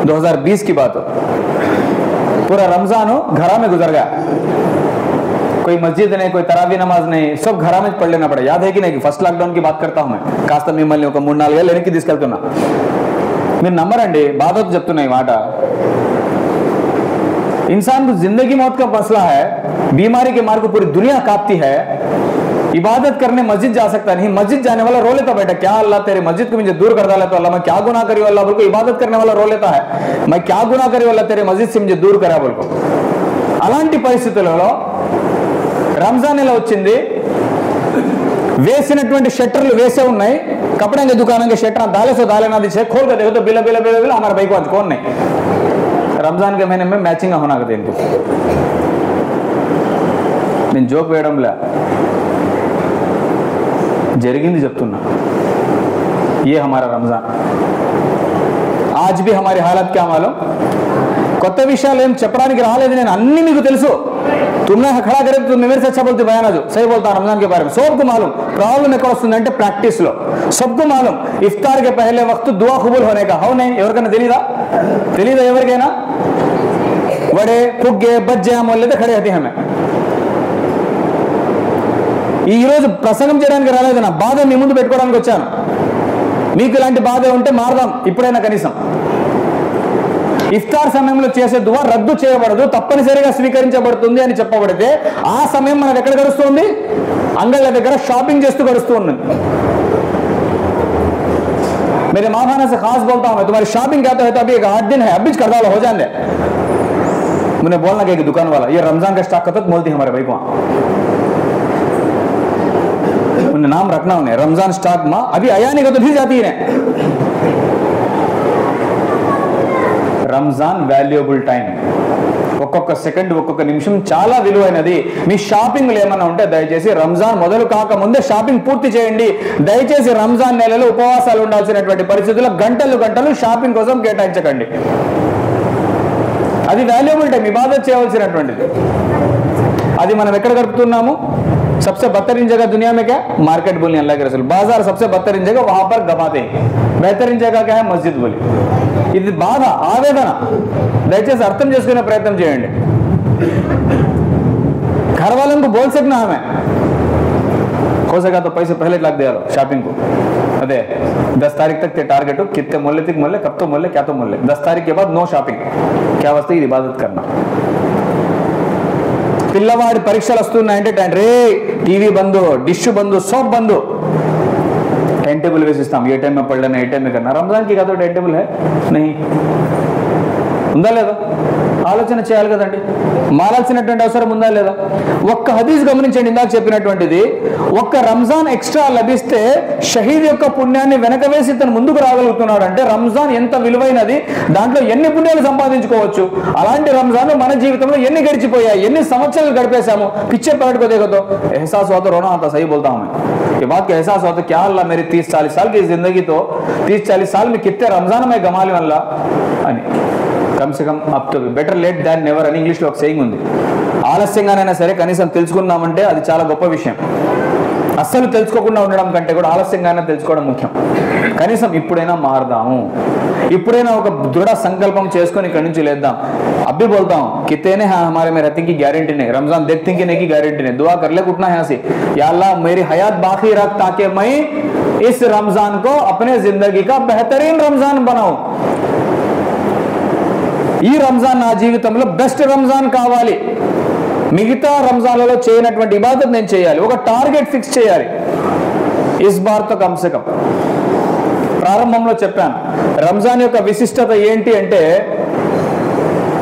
2020 की बात हो, पूरा रमजान हो घरा में गुजर गया, कोई मस्जिद नहीं कोई तरावी नमाज नहीं, सब घरा में पढ़ लेना पड़ा, याद है कि नहीं कि फर्स्ट लॉकडाउन की बात करता हूँ मैं, కాస్త మిమ్మల్ని ఒక 3-4 ఏళ్ళు వెనక్కి తీసుకెళ్తున్నా, మీరు నమ్మరండి బాధతో చెప్తున్నా ఈ మాట। इंसान को जिंदगी मौत का मसला है, बीमारी के मार को पूरी दुनिया कांपती है, इबादत करने मस्जिद जा सकता नहीं, मस्जिद जाने वाला रो लेता बेटा क्या अल्लाह तेरे मस्जिद को मुझे दूर कर डाला तो अल्लाह मैं क्या गुनाह करी अल्लाह बोल को, इबादत करने वाला रो लेता है मैं क्या गुनाह करी अल्लाह तेरे मस्जिद से मुझे दूर करा बोल को। అలాంటి పరిస్థితులలో రంజాన్ ఎలా వచ్చింది, వేసినటువంటి షట్టర్లు వేసే ఉన్నాయి, कपड़े के दुकान के शटर डाले सो डाले ना दिखे खोल कर देखो तो बिला बिला बिला बिला हमारे भाई को आज कौन नहीं, रमजान के महीने में मैचिंग होना कहते इनको, నేను జోక్ వేయడంలే జరిగింది చెప్తున్నా, ये हमारा रमजान। आज भी हमारी हालत क्या मालूम, కొత్త విషయాలు ఏం చెప్పడానికి రాలేదు, నేను అన్ని మీకు తెలుసు, तुमने खड़ा करे तो मेरे से अच्छा बोलते बयान जो सही बोलता रमजान के बारे में, सबको मालूम प्रॉब्लम ఎక్కడ వస్తుందంటే ప్రాక్టీస్ లో, सबको मालूम इफ्तार के पहले वक्त दुआ कबूल होने का हो नहीं, ఎవరికైనా తెలీదా ఎవరికైనా, వడే పుగ్గే బజ్జే మొల్లతే खड़े रहते हैं हमें। ఈ రోజు ప్రసంగం చేయడానికి రాలేదు, నా బాధ మీ ముందు పెట్టుకోవడానికి వచ్చాను, మీకు ఇలాంటి బాధ ఉంటే మారదాం ఇప్పుడైనా కనీసం। ఇఫ్తార్ సమయంలో చేసే దువా రద్దు చేయబడదు, తప్పనిసరిగా స్వీకరించబడుతుంది అని చెప్పబడితే ఆ సమయం మనకు ఎక్కడ గడుస్తుంది, అంగళ్ళ దగ్గర షాపింగ్ చేస్తూ గడుస్తూ ఉన్నది। मेरे माँ भाना से खास बोलता हूं मैं, तुम्हारी शॉपिंग क्या तो है तो अभी 8 दिन है, अभी कर डालो हो जाने, मैंने बोलना क्या कि दुकान वाला ये रमजान का स्टॉक खत्म बोलती हमारे भाई को, उन्हें नाम रखना उन्हें रमजान स्टॉक माँ अभी आया नहीं तो फिर जाती है। రంజాన్ వాల్యుయబుల్ టైం, ఒక్కొక్క సెకండ్ ఒక్కొక్క నిమిషం చాలా విలువైనది। మీ షాపింగ్లు ఏమన్నా ఉంటే దయచేసి రంజాన్ మొదలు కాక ముందే షాపింగ్ పూర్తి చేయండి, దయచేసి రంజాన్ నెలలో ఉపవాసాలు ఉండాల్సినటువంటి పరిస్థితుల్లో గంటలు షాపింగ్ కోసం కేటాయించకండి, అది వాల్యుయబుల్ టైం, ఇబాదత్ చేయవలసినటువంటిది। అది మనం ఎక్కడ గడుపుతున్నాము, सबसे बदतरीन जगह दुनिया में क्या, मार्केट बोली अल्लाह के रसूल, बाजार सबसे बदतरीन जगह वहां पर गवाते हैं, बेहतरीन जगह क्या है मस्जिद बोली। ఇది బాధ ఆవేదన, దయచేసి అర్థం చేసుకునే ప్రయత్నం చేయండి। घर वालों को बोल सकना हमें हो सका तो पैसे पहले लग दिया शॉपिंग को, अरे 10 तारीख तक थे टारगेट, कितने मोल्ले तक मोल्ले, कब तो मोल्ले क्या तो मोल्ले, 10 तारीख के बाद नो शॉपिंग, क्या वास्ते इबादत करना। పిల్లవాడి పరీక్షలు వస్తున్నాయంటే రే టీవీ బంద్, డిష్ బంద్, सब बंद, टाइम टेबल వేసిస్తాం, ఏ టైం में पढ़ना ఏ టైం में करना। रमजान की కాదు टाइम टेबल है नहीं, ఉందా లేదా ఆలోచన చేయాలి కదండి, మారాల్సినటువంటి అవసరం ఉందా లేదా। ఒక్క హదీస్ గమనించండి, ఇందాక చెప్పినటువంటిది, ఒక్క రంజాన్ ఎక్స్ట్రా లభిస్తే షహీద్ యొక్క పుణ్యాన్ని వెనక వేసి తను ముందుకు రాగలుగుతున్నాడు అంటే రంజాన్ ఎంత విలువైనది, దాంట్లో ఎన్ని పుణ్యాలు సంపాదించుకోవచ్చు। అలాంటి రంజాన్ మన జీవితంలో ఎన్ని గడిచిపోయాయి, ఎన్ని సంవత్సరాలు గడిపేశాము, పిచ్చే పलट को देखो तो एहसास हुआ तो रोना आता, सही बोलता हूं मैं, ये बात का एहसास हुआ तो क्या अल्लाह मेरी 30-40 साल की जिंदगी तो 30-40 साल में कितने रमजान में गमा लिया अल्लाह అని। कम से कम अब तो బెటర్ లేట్ దాన్ నెవర్ అని ఇంగ్లీష్లో ఒక సేయింగ్ ఉంది, ఆలస్యంగానైనా సరే కనీసం తెలుసుకున్నామంటే అది చాలా గొప్ప విషయం, అస్సలు తెలుసుకోకుండా ఉండడం కంటే కూడా ఆలస్యంగానే తెలుసుకోవడం ముఖ్యం। కనీసం ఇప్పుడైనా మారదాము, ఇప్పుడైనా ఒక దృఢ సంకల్పం చేసుకొని ఇక్కడి నుంచి లేద్దాం। अब भी बोलता हूँ कितने हैं हमारे में रहती की गारंटी नहीं, रमजान देखते कि नहीं की गारंटी नहीं, दुआ कर ले उठना है ऐसी, या अल्लाह मेरी हयात बाकी रख ताकि मैं इस रमजान को अपने जिंदगी का बेहतरीन रमजान बनाऊं। ఈ రంజాన్ నా జీవితంలో బెస్ట్ రంజాన్ కావాలి, మిగతా రంజాన్లలో చేయనటువంటి ఇబాదత్ నేను చేయాలి, ఒక టార్గెట్ ఫిక్స్ చేయాలి. ఇస్ బార్తో కమ్సే కమ్. ప్రారంభంలో చెప్పాను రంజాన్ యొక్క విశిష్టత ఏంటి అంటే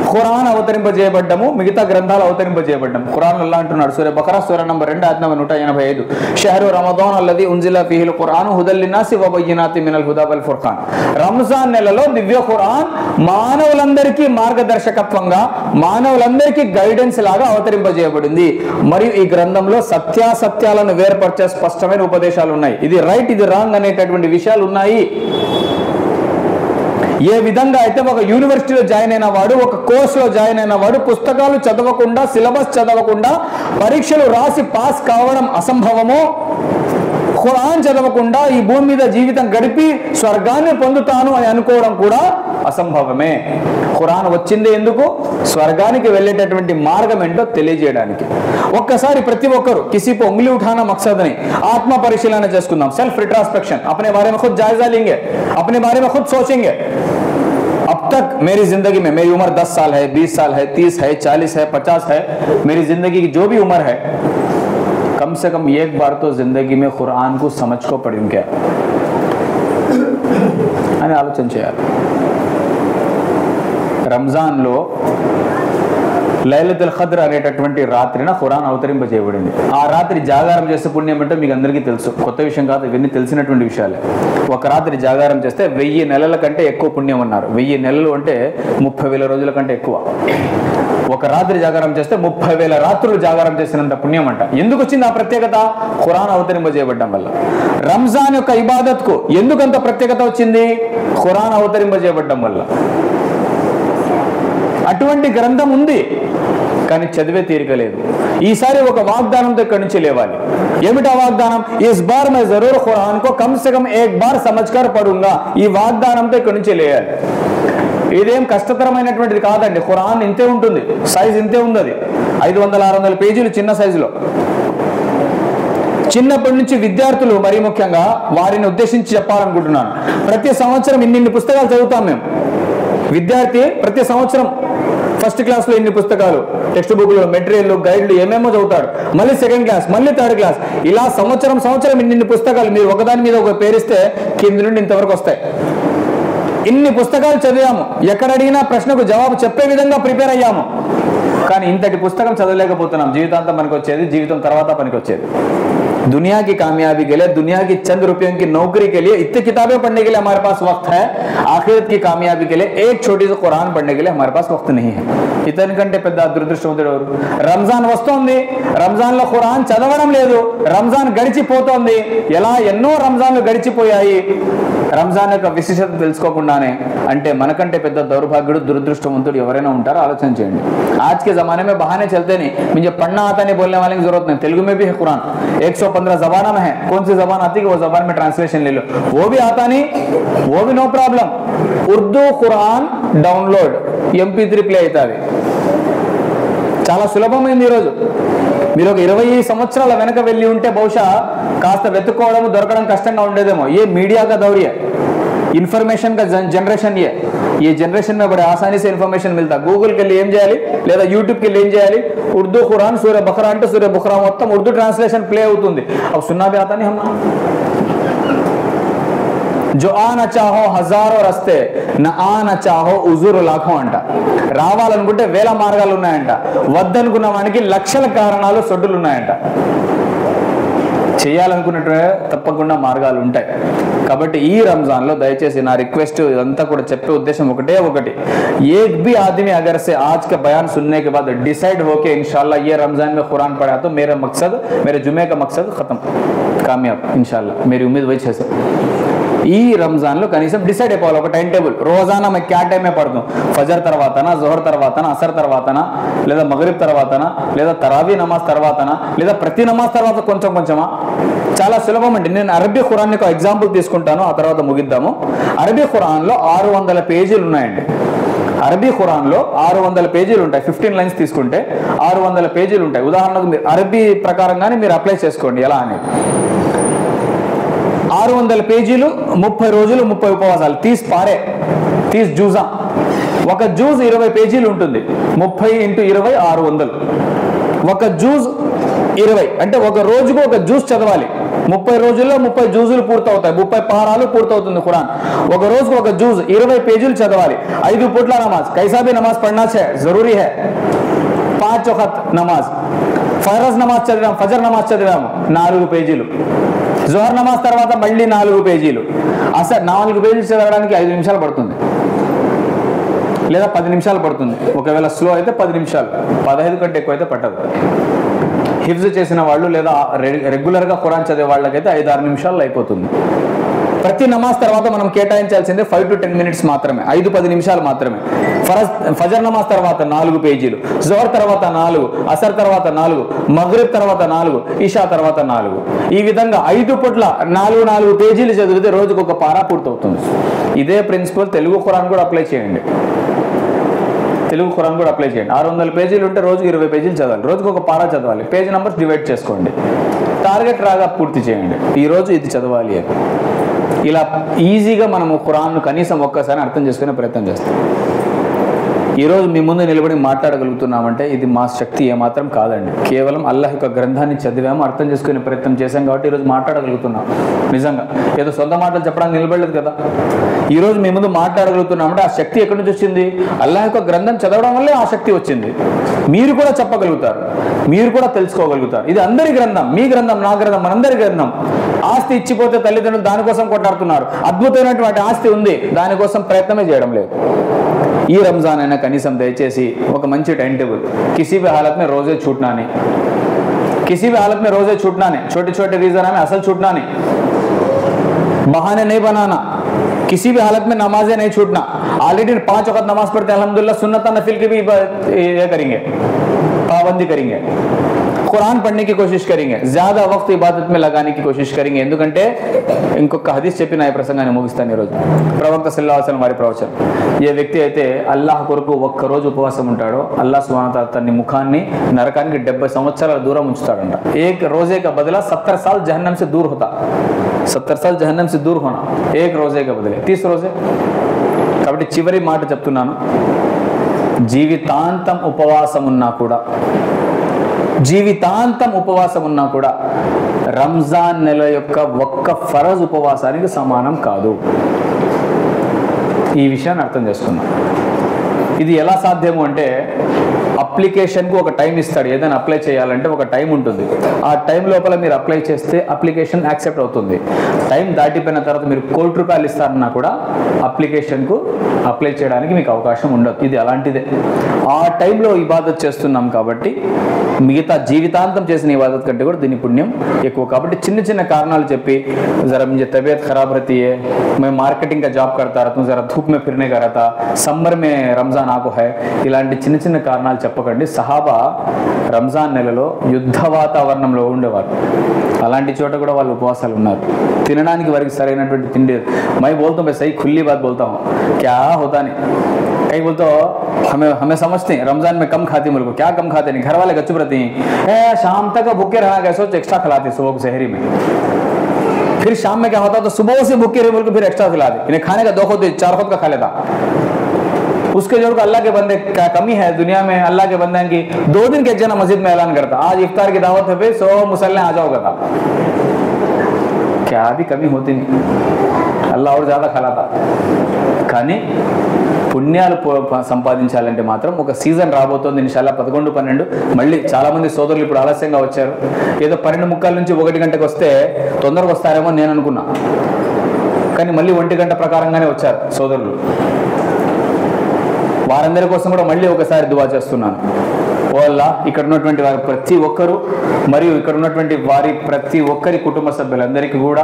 ఖురాన్ అవతరింపజేయబడ్డము, మిగతా గ్రంథాలు అవతరింపజేయబడ్డము. ఖురాన్ అల్లాహ్ అంటున్నాడు సూరా బఖరా సూరా నంబర్ 2 ఆయత్ నంబర్ 185, షహరు రమదాన్ అల్లదీ ఉన్జిల ఫీహిల్ ఖురాను హుదల్ లిన్నాసి వ బయ్యినాతి మినల్ హుదా వల్ ఫుర్ఖాన్. రంజాన్ నెలలో దివ్య ఖురాన్ మానవులందరికీ మార్గదర్శకత్వంగా, మానవులందరికీ గైడెన్స్ లాగా అవతరింపజేయబడింది. మరియు ఈ గ్రంథంలో సత్యాసత్యాలను వేర్పరిచే స్పష్టమైన ఉపదేశాలు ఉన్నాయి. ఇది రైట్, ఇది రాంగ్ అనేటటువంటి విషయాలు ఉన్నాయి. ఏ విధంగా అయితే ఒక యూనివర్సిటీలో జాయిన్ అయిన వాడు, ఒక కోర్సులో జాయిన్ అయిన వాడు పుస్తకాలు చదవకుండా, సిలబస్ చదవకుండా పరీక్షలు రాసి పాస్ కావడం అసంభవమో, ఖురాన్ చదవకుండా ఈ భూమి మీద జీవితం గడిపి స్వర్గాన్ని పొందుతాను అని అనుకోవడం కూడా అసంభవమే. ఖురాన్ వచ్చింది ఎందుకు? స్వర్గానికి వెళ్ళేటటువంటి మార్గం ఏంటో తెలియజేయడానికి. ఒక్కసారి ప్రతి ఒక్కరు కిసీపో ఉంగలి ఉఠానా మక్సద్ అని ఆత్మ పరిశీలన చేసుకుందాం. సెల్ఫ్ रिट्रोस्पेक्शन, अपने बारे में खुद जायजा लेंगे, अपने बारे में खुद सोचेंगे. अब तक मेरी जिंदगी में, मेरी उम्र 10 साल है, 20 साल है, 30 है, 40 है, 50 है, मेरी जिंदगी की जो भी उम्र है, कम से कम एक बार तो जिंदगी में कुरान को समझ को पढ़ूं क्या అని ఆలోచన చేయాలి. రంజాన్లో లైలతుల్ ఖద్ర్ అనేటటువంటి రాత్రిన ఖురాన్ అవతరింపజేయబడింది. ఆ రాత్రి జాగారం చేస్తే పుణ్యం అంటే మీకు అందరికీ తెలుసు, కొత్త విషయం కాదు, ఇవన్నీ తెలిసినటువంటి విషయాలే. ఒక రాత్రి జాగారం చేస్తే 1000 నెలల కంటే ఎక్కువ పుణ్యం అన్నారు. 1000 నెలలు అంటే 30,000 రోజుల కంటే ఎక్కువ. ఒక రాత్రి జాగారం చేస్తే 30,000 రాత్రులు జాగారం చేసినంత పుణ్యం అంట. ఎందుకు వచ్చింది ఆ ప్రత్యేకత? ఖురాన్ అవతరింపజేయబడ్డం వల్ల. రంజాన్ యొక్క ఇబాదత్కు ఎందుకంత ప్రత్యేకత వచ్చింది? ఖురాన్ అవతరింపజేయబడ్డం వల్ల. అటువంటి గ్రంథం ఉంది కానీ చదివే తీరిక లేదు. ఈసారి ఒక వాగ్దానంతో ఇక్కడి నుంచి లేవాలి. ఏమిటా వాగ్దానం? ఇస్ బార్ మే జరూర్ ఖురాన్ కో కమ్ సే కమ్ ఏక్ బార్ సమజ్కర్ పఢూంగా. ఈ వాగ్దానంతో ఇక్కడి నుంచి లేయాలి. ఇదేం కష్టతరమైనటువంటిది కాదండి. ఖురాన్ ఇంతే ఉంటుంది, సైజ్ ఇంతే ఉంది, అది 500-600 పేజీలు చిన్న సైజులో. చిన్నప్పటి నుంచి విద్యార్థులు, మరీ ముఖ్యంగా వారిని ఉద్దేశించి చెప్పాలనుకుంటున్నాను, ప్రతి సంవత్సరం ఇన్ని పుస్తకాలు చదువుతాం మేము. విద్యార్థి ప్రతి సంవత్సరం ఫస్ట్ క్లాస్లో ఇన్ని పుస్తకాలు, టెక్స్ట్ బుక్లు, మెటీరియల్, గైడ్లు ఏమేమో చదువుతాడు. మళ్ళీ సెకండ్ క్లాస్, మళ్ళీ థర్డ్ క్లాస్, ఇలా సంవత్సరం ఇన్ని పుస్తకాలు. మీరు ఒకదాని మీద ఒక పేరిస్తే కింది నుండి ఇంతవరకు వస్తాయి. ఇన్ని పుస్తకాలు చదివాము, ఎక్కడ అడిగినా ప్రశ్నకు జవాబు చెప్పే విధంగా ప్రిపేర్ అయ్యాము. కానీ ఇంతటి పుస్తకం చదవలేకపోతున్నాం. జీవితాంతం పనికి వచ్చేది, జీవితం తర్వాత పనికి వచ్చేది. दुनिया की कामयाबी के लिए, दुनिया की चंद रुपयों की नौकरी के लिए इतनी किताबें पढ़ने के लिए हमारे पास वक्त है. आखिरत की कामयाबी के लिए एक छोटी सी कुरान पढ़ने के लिए हमारे पास वक्त नहीं है. ఇతనికంటే పెద్ద అదృష్టవంతుడు ఎవరు? రంజాన్ వస్తోంది, రంజాన్ లో ఖురాన్ చదవడం లేదు, రంజాన్ గడిచిపోతోంది. ఎలా ఎన్నో రంజాన్లు గడిచిపోయాయి రంజాన్ యొక్క విశిష్టత తెలుసుకోకుండానే. అంటే మనకంటే పెద్ద దౌర్భాగ్యుడు, దురదృష్టవంతుడు ఎవరైనా ఉంటారో ఆలోచన చేయండి. आज के जमाने में बहाने चलते नहीं, मुझे पढ़ना आता नहीं बोलने वाले की जरूरत नहीं. तेलुगु में भी है कुरान, 115 जबाना में है. कौन सी जबान आती है वो जबान में ट्रांसलेशन ले लो. वो भी आता नहीं, वो भी no problem. Urdu Quran download MP3 play అవుతుంది. చాలా సులభమైంది ఈరోజు. మీరు ఒక 20 సంవత్సరాల వెనక వెళ్ళి ఉంటే బహుశా కాస్త వెతుక్కోవడం, దొరకడం కష్టంగా ఉండేదేమో. ఏ మీడియా का दौर है, इन्फॉर्मेशन का जनरेशन ये जनरेशन में बड़े आसानी से इन्फॉर्मेशन मिलता. गूगल के लिए ఏం చేయాలి, లేదా యూట్యూబ్ కి ఏం చేయాలి, ఉర్దూ ఖురాన్ సూరా బఖరా అంటే సూరా బఖరా మొత్తం ఉర్దూ ట్రాన్స్లేషన్ ప్లే అవుతుంది. अब सुनना भी आता नहीं हम. जो आना चाहो हजारों रस्ते, न आना चाहो उजुर लाखों అంట. రావాలనుకుంటే వేల మార్గాలు ఉన్నాయంట, వద్దనుకున్న వానికి లక్షల కారణాలు, సొడ్డులు ఉన్నాయంట. చేయాలనుకున్నట్టు తప్పకుండా మార్గాలు ఉంటాయి. కాబట్టి ఈ రంజాన్లో దయచేసి నా రిక్వెస్ట్, ఇదంతా కూడా చెప్పే ఉద్దేశం ఒకటే ఒకటి. एक भी आदमी अगर से आज का बयान सुनने के बाद डिसाइड होके इंशाल्लाह ये रमजान में कुरान पढ़ा तो मेरा मकसद, मेरे जुमे का मकसद खत्म, कामयाब इंशाल्लाह. मेरी उम्मीद वही है. ఈ రంజాన్లో కనీసం డిసైడ్ అయిపోవాలి ఒక టైం టేబుల్. రోజానా मैं क्या टाइम में पढ़ता हूँ, ఫజర్ తర్వాతనా, జోహర్ తర్వాతనా, అసర్ తర్వాతనా, లేదా మగరిబ్ తర్వాతనా, లేదా తరావీ నమాజ్ తర్వాతనా, లేదా ప్రతి నమాజ్ తర్వాత కొంచెం కొంచెమా. చాలా సులభం అండి. నేను అరబీ ఖురాన్ ఒక ఎగ్జాంపుల్ తీసుకుంటాను, ఆ తర్వాత ముగిద్దాము. అరబీ ఖురాన్లో 600 పేజీలు ఉన్నాయండి. అరబీ ఖురాన్లో 600 పేజీలు ఉంటాయి. 15 లైన్స్ తీసుకుంటే 600 పేజీలు ఉంటాయి. ఉదాహరణకు మీరు అరబీ ప్రకారంగానే మీరు అప్లై చేసుకోండి ఎలా అని. 600 పేజీలు, 30 రోజులు, 30 ఉపవాసాలు, 30 పారే, 30 జూజా. ఒక జూజ్ 20 పేజీలు ఉంటుంది. 30 × 20 600. ఒక జూజ్ 20 అంటే ఒక రోజుకు ఒక జూజ్ చదవాలి. 30 రోజుల్లో 30 జూజులు పూర్తవుతాయి. 30 పారాలు పూర్తవుతుంది ఖురాన్. ఒక రోజుకు ఒక జూజ్ 20 పేజీలు చదవాలి. 5 పూట్ల నమాజ్, కైసా భీ నమాజ్ పढ़ना జరూరీ హై. 5 వఖత్ నమాజ్, ఫరజ్ నమాజ్ చదివాము, ఫజర్ నమాజ్ చదివాము 4 పేజీలు. జోహర్ నమాజ్ తర్వాత మళ్ళీ 4 పేజీలు. అసలు 4 పేజీలు చదవడానికి 5 నిమిషాలు పడుతుంది, లేదా 10 నిమిషాలు పడుతుంది. ఒకవేళ స్లో అయితే 10 నిమిషాలు, 15 కంటే ఎక్కువ అయితే పట్టదు. హిఫ్జ్ చేసిన వాళ్ళు లేదా రెగ్యులర్గా ఖురాన్ చదివే వాళ్ళకైతే 5-6 నిమిషాల్లో అయిపోతుంది. ప్రతి నమాజ్ తర్వాత మనం కేటాయించాల్సిందే 5 to 10 minutes మాత్రమే, 5-10 నిమిషాలు మాత్రమే. ఫజర్ నమాజ్ తర్వాత 4 పేజీలు, జోహర్ తర్వాత 4, అసర్ తర్వాత 4, మగ్రిబ్ తర్వాత 4, ఇషా తర్వాత 4. ఈ విధంగా 5 పూట్ల 4 పేజీలు చదివితే రోజుకు ఒక పారా పూర్తవుతుంది. ఇదే ప్రిన్సిపల్ తెలుగు ఖురాన్ కూడా అప్లై చేయండి. 600 పేజీలు ఉంటే రోజుకు 20 పేజీలు చదవాలి. రోజుకు ఒక పారా చదవాలి. పేజీ నెంబర్స్ డివైడ్ చేసుకోండి. టార్గెట్ రాగా పూర్తి చేయండి. ఈరోజు ఇది చదవాలి అని. ఇలా ఈజీగా మనము ఖురాన్ను కనీసం ఒక్కసారి అర్థం చేసుకునే ప్రయత్నం చేస్తాం. ఈరోజు మీ ముందు నిలబడి మాట్లాడగలుగుతున్నామంటే ఇది మా శక్తి ఏమాత్రం కాదండి. కేవలం అల్లాహ్ యొక్క గ్రంథాన్ని చదివాము, అర్థం చేసుకునే ప్రయత్నం చేశాం కాబట్టి ఈరోజు మాట్లాడగలుగుతున్నాం. నిజంగా ఏదో సొంత మాటలు చెప్పడానికి నిలబడలేదు కదా. ఈరోజు మీ ముందు మాట్లాడగలుగుతున్నామంటే ఆ శక్తి ఎక్కడి నుంచి వచ్చింది? అల్లాహ్ యొక్క గ్రంథం చదవడం వల్లే ఆ శక్తి వచ్చింది. మీరు కూడా చెప్పగలుగుతారు, మీరు కూడా తెలుసుకోగలుగుతారు. ఇది అందరి గ్రంథం, మీ గ్రంథం, నా గ్రంథం, మనందరి గ్రంథం. ఆస్తి ఇచ్చిపోతే తల్లిదండ్రులు దానికోసం కొట్లాడుతున్నారు. అద్భుతమైనటువంటి ఆస్తి ఉంది, దానికోసం ప్రయత్నమే చేయడం లేదు. ఈ రంజాన్ అయినా కనీసం దయచేసి ఒక మంచి టైం టేబుల్, किसी भी हालत में रोजे छूटना नहीं, किसी भी हालत में रोजे छूटना नहीं, छोटे छोटे रीजन में असल छूटना नहीं, बहाने नहीं बनाना, किसी भी हालत में नमाजें नहीं छूटना. ऑलरेडी 5 वक्त नमाज पढ़ते हैं अल्हम्दुलिल्लाह, सुन्नत नफिल की भी ये करेंगे, पाबंदी करेंगे. ఖురాన్ పढ़ने की कोशिश करेंगे, ज्यादा वक्त इबादत में लगाने की कोशिश करेंगे. ఎందుకంటే ఇంకొక హదీస్ చెప్పిన ఈ ప్రసంగాన్ని ముగిస్తాను ఈరోజు. ప్రవక్త సల్లల్లాహు అలైహి వసల్లం వారి ప్రవచనం, ఏ వ్యక్తి అయితే అల్లాహ్ కొరకు ఒక్కరోజు ఉపవాసం ఉంటాడో అల్లాహ్ సుబ్హానహు వ తఆలా తన ముఖాన్ని నరకానికి 70 సంవత్సరాల దూరం ఉంచుతాడంట. एक रोजे का बदला 70 साल जहन्नम से दूर होता. 70 साल जहन्नम से दूर होना एक रोजे का बदले 30 రోజే. కాబట్టి చివరి మాట చెప్తున్నాను, జీవితాంతం ఉపవాసం ఉన్నా కూడా రంజాన్ నెల యొక్క ఒక్క ఫరజ్ ఉపవాసానికి సమానం కాదు. ఈ విషయాన్ని అర్థం చేసుకున్నాం. ఇది ఎలా సాధ్యము అంటే, అప్లికేషన్కు ఒక టైం ఇస్తాడు. ఏదైనా అప్లై చేయాలంటే ఒక టైం ఉంటుంది. ఆ టైం లోపల మీరు అప్లై చేస్తే అప్లికేషన్ యాక్సెప్ట్ అవుతుంది. టైం దాటిపోయిన తర్వాత మీరు ₹1,00,00,000 ఇస్తారన్నా కూడా అప్లికేషన్కు అప్లై చేయడానికి మీకు అవకాశం ఉండదు. ఇది అలాంటిదే. ఆ టైంలో ఇబాదత్ చేస్తున్నాం కాబట్టి మిగతా జీవితాంతం చేసిన ఇబాదత్ కంటే కూడా దీని పుణ్యం ఎక్కువ. కాబట్టి చిన్న చిన్న కారణాలు చెప్పి, జరా मुझे तबीयत खराब रहती है, मैं मार्केटिंग का जॉब करता रहता हूँ, जरा धूप में फिरने का रहता, समर में रमज़ान आको है, ఇలాంటి చిన్న చిన్న కారణాలు చెప్పకండి. సహాబా రంజాన్ నెలలో యుద్ధ వాతావరణంలో ఉండేవారు. అలాంటి చోట కూడా వాళ్ళు ఉపవాసాలు ఉన్నారు. తినడానికి వారికి సరైనటువంటి తిండి. मैं बोलता हूँ, मैं सही खुली बात बोलता हूँ, क्या होता नहीं. कई बोलते हो हमें समझते हैं रमजान में कम खाती, मुल्क क्या कम खाते नहीं, घर वाले गच्चुप रहती हैं, शाम तक भूखे रहना कैसे, एक्स्ट्रा खिलाते सुबह को शहरी में. फिर शाम में क्या होता तो सुबह से भूखे रहे बोल के फिर एक्स्ट्रा खिला दे. इन्हें खाने का 2 खुद 4 खुद का खा लेता. उसके जोड़ को अल्लाह के बंदे क्या कमी है दुनिया में, अल्लाह के बंदे की 2 दिन के एक जना मस्जिद में ऐलान करता, आज इफ्तार की दावत है, 100 मुसल्ले आ जाओ करता. क्या भी कमी होती नहीं, अल्लाह और ज़्यादा खिलाता. కానీ పుణ్యాలు సంపాదించాలంటే మాత్రం ఒక సీజన్ రాబోతోంది ఇన్షాల్లా. 11, 12 మళ్ళీ చాలామంది సోదరులు ఇప్పుడు ఆలస్యంగా వచ్చారు. ఏదో 12:45 నుంచి 1 గంటకు వస్తే తొందరగా వస్తారేమో నేను అనుకున్నా, కానీ మళ్ళీ 1 గంట ప్రకారంగానే వచ్చారు సోదరులు. వారందరి కోసం కూడా మళ్ళీ ఒకసారి దువా చేస్తున్నాను. ఓ అల్లా, ఇక్కడ ఉన్నటువంటి వారి ప్రతి ఒక్కరూ మరియు ఇక్కడ ఉన్నటువంటి వారి ప్రతి ఒక్కరి కుటుంబ సభ్యులందరికీ కూడా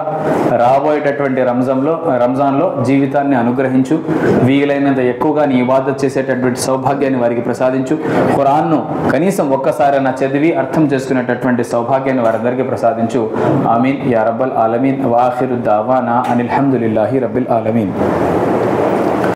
రాబోయేటటువంటి రంజాన్లో జీవితాన్ని అనుగ్రహించు, వీలైనంత ఎక్కువగా నీ ఇబాదత్ చేసేటటువంటి సౌభాగ్యాన్ని వారికి ప్రసాదించు. ఖురాన్ను కనీసం ఒక్కసారైనా చదివి అర్థం చేసుకునేటటువంటి సౌభాగ్యాన్ని వారందరికీ ప్రసాదించు. ఆమీన్ యా రబ్బల్ ఆలమీన్. వాఖిరు దావానా అనిల్ హమ్దులిల్లాహి రబ్బిల్ ఆలమీన్.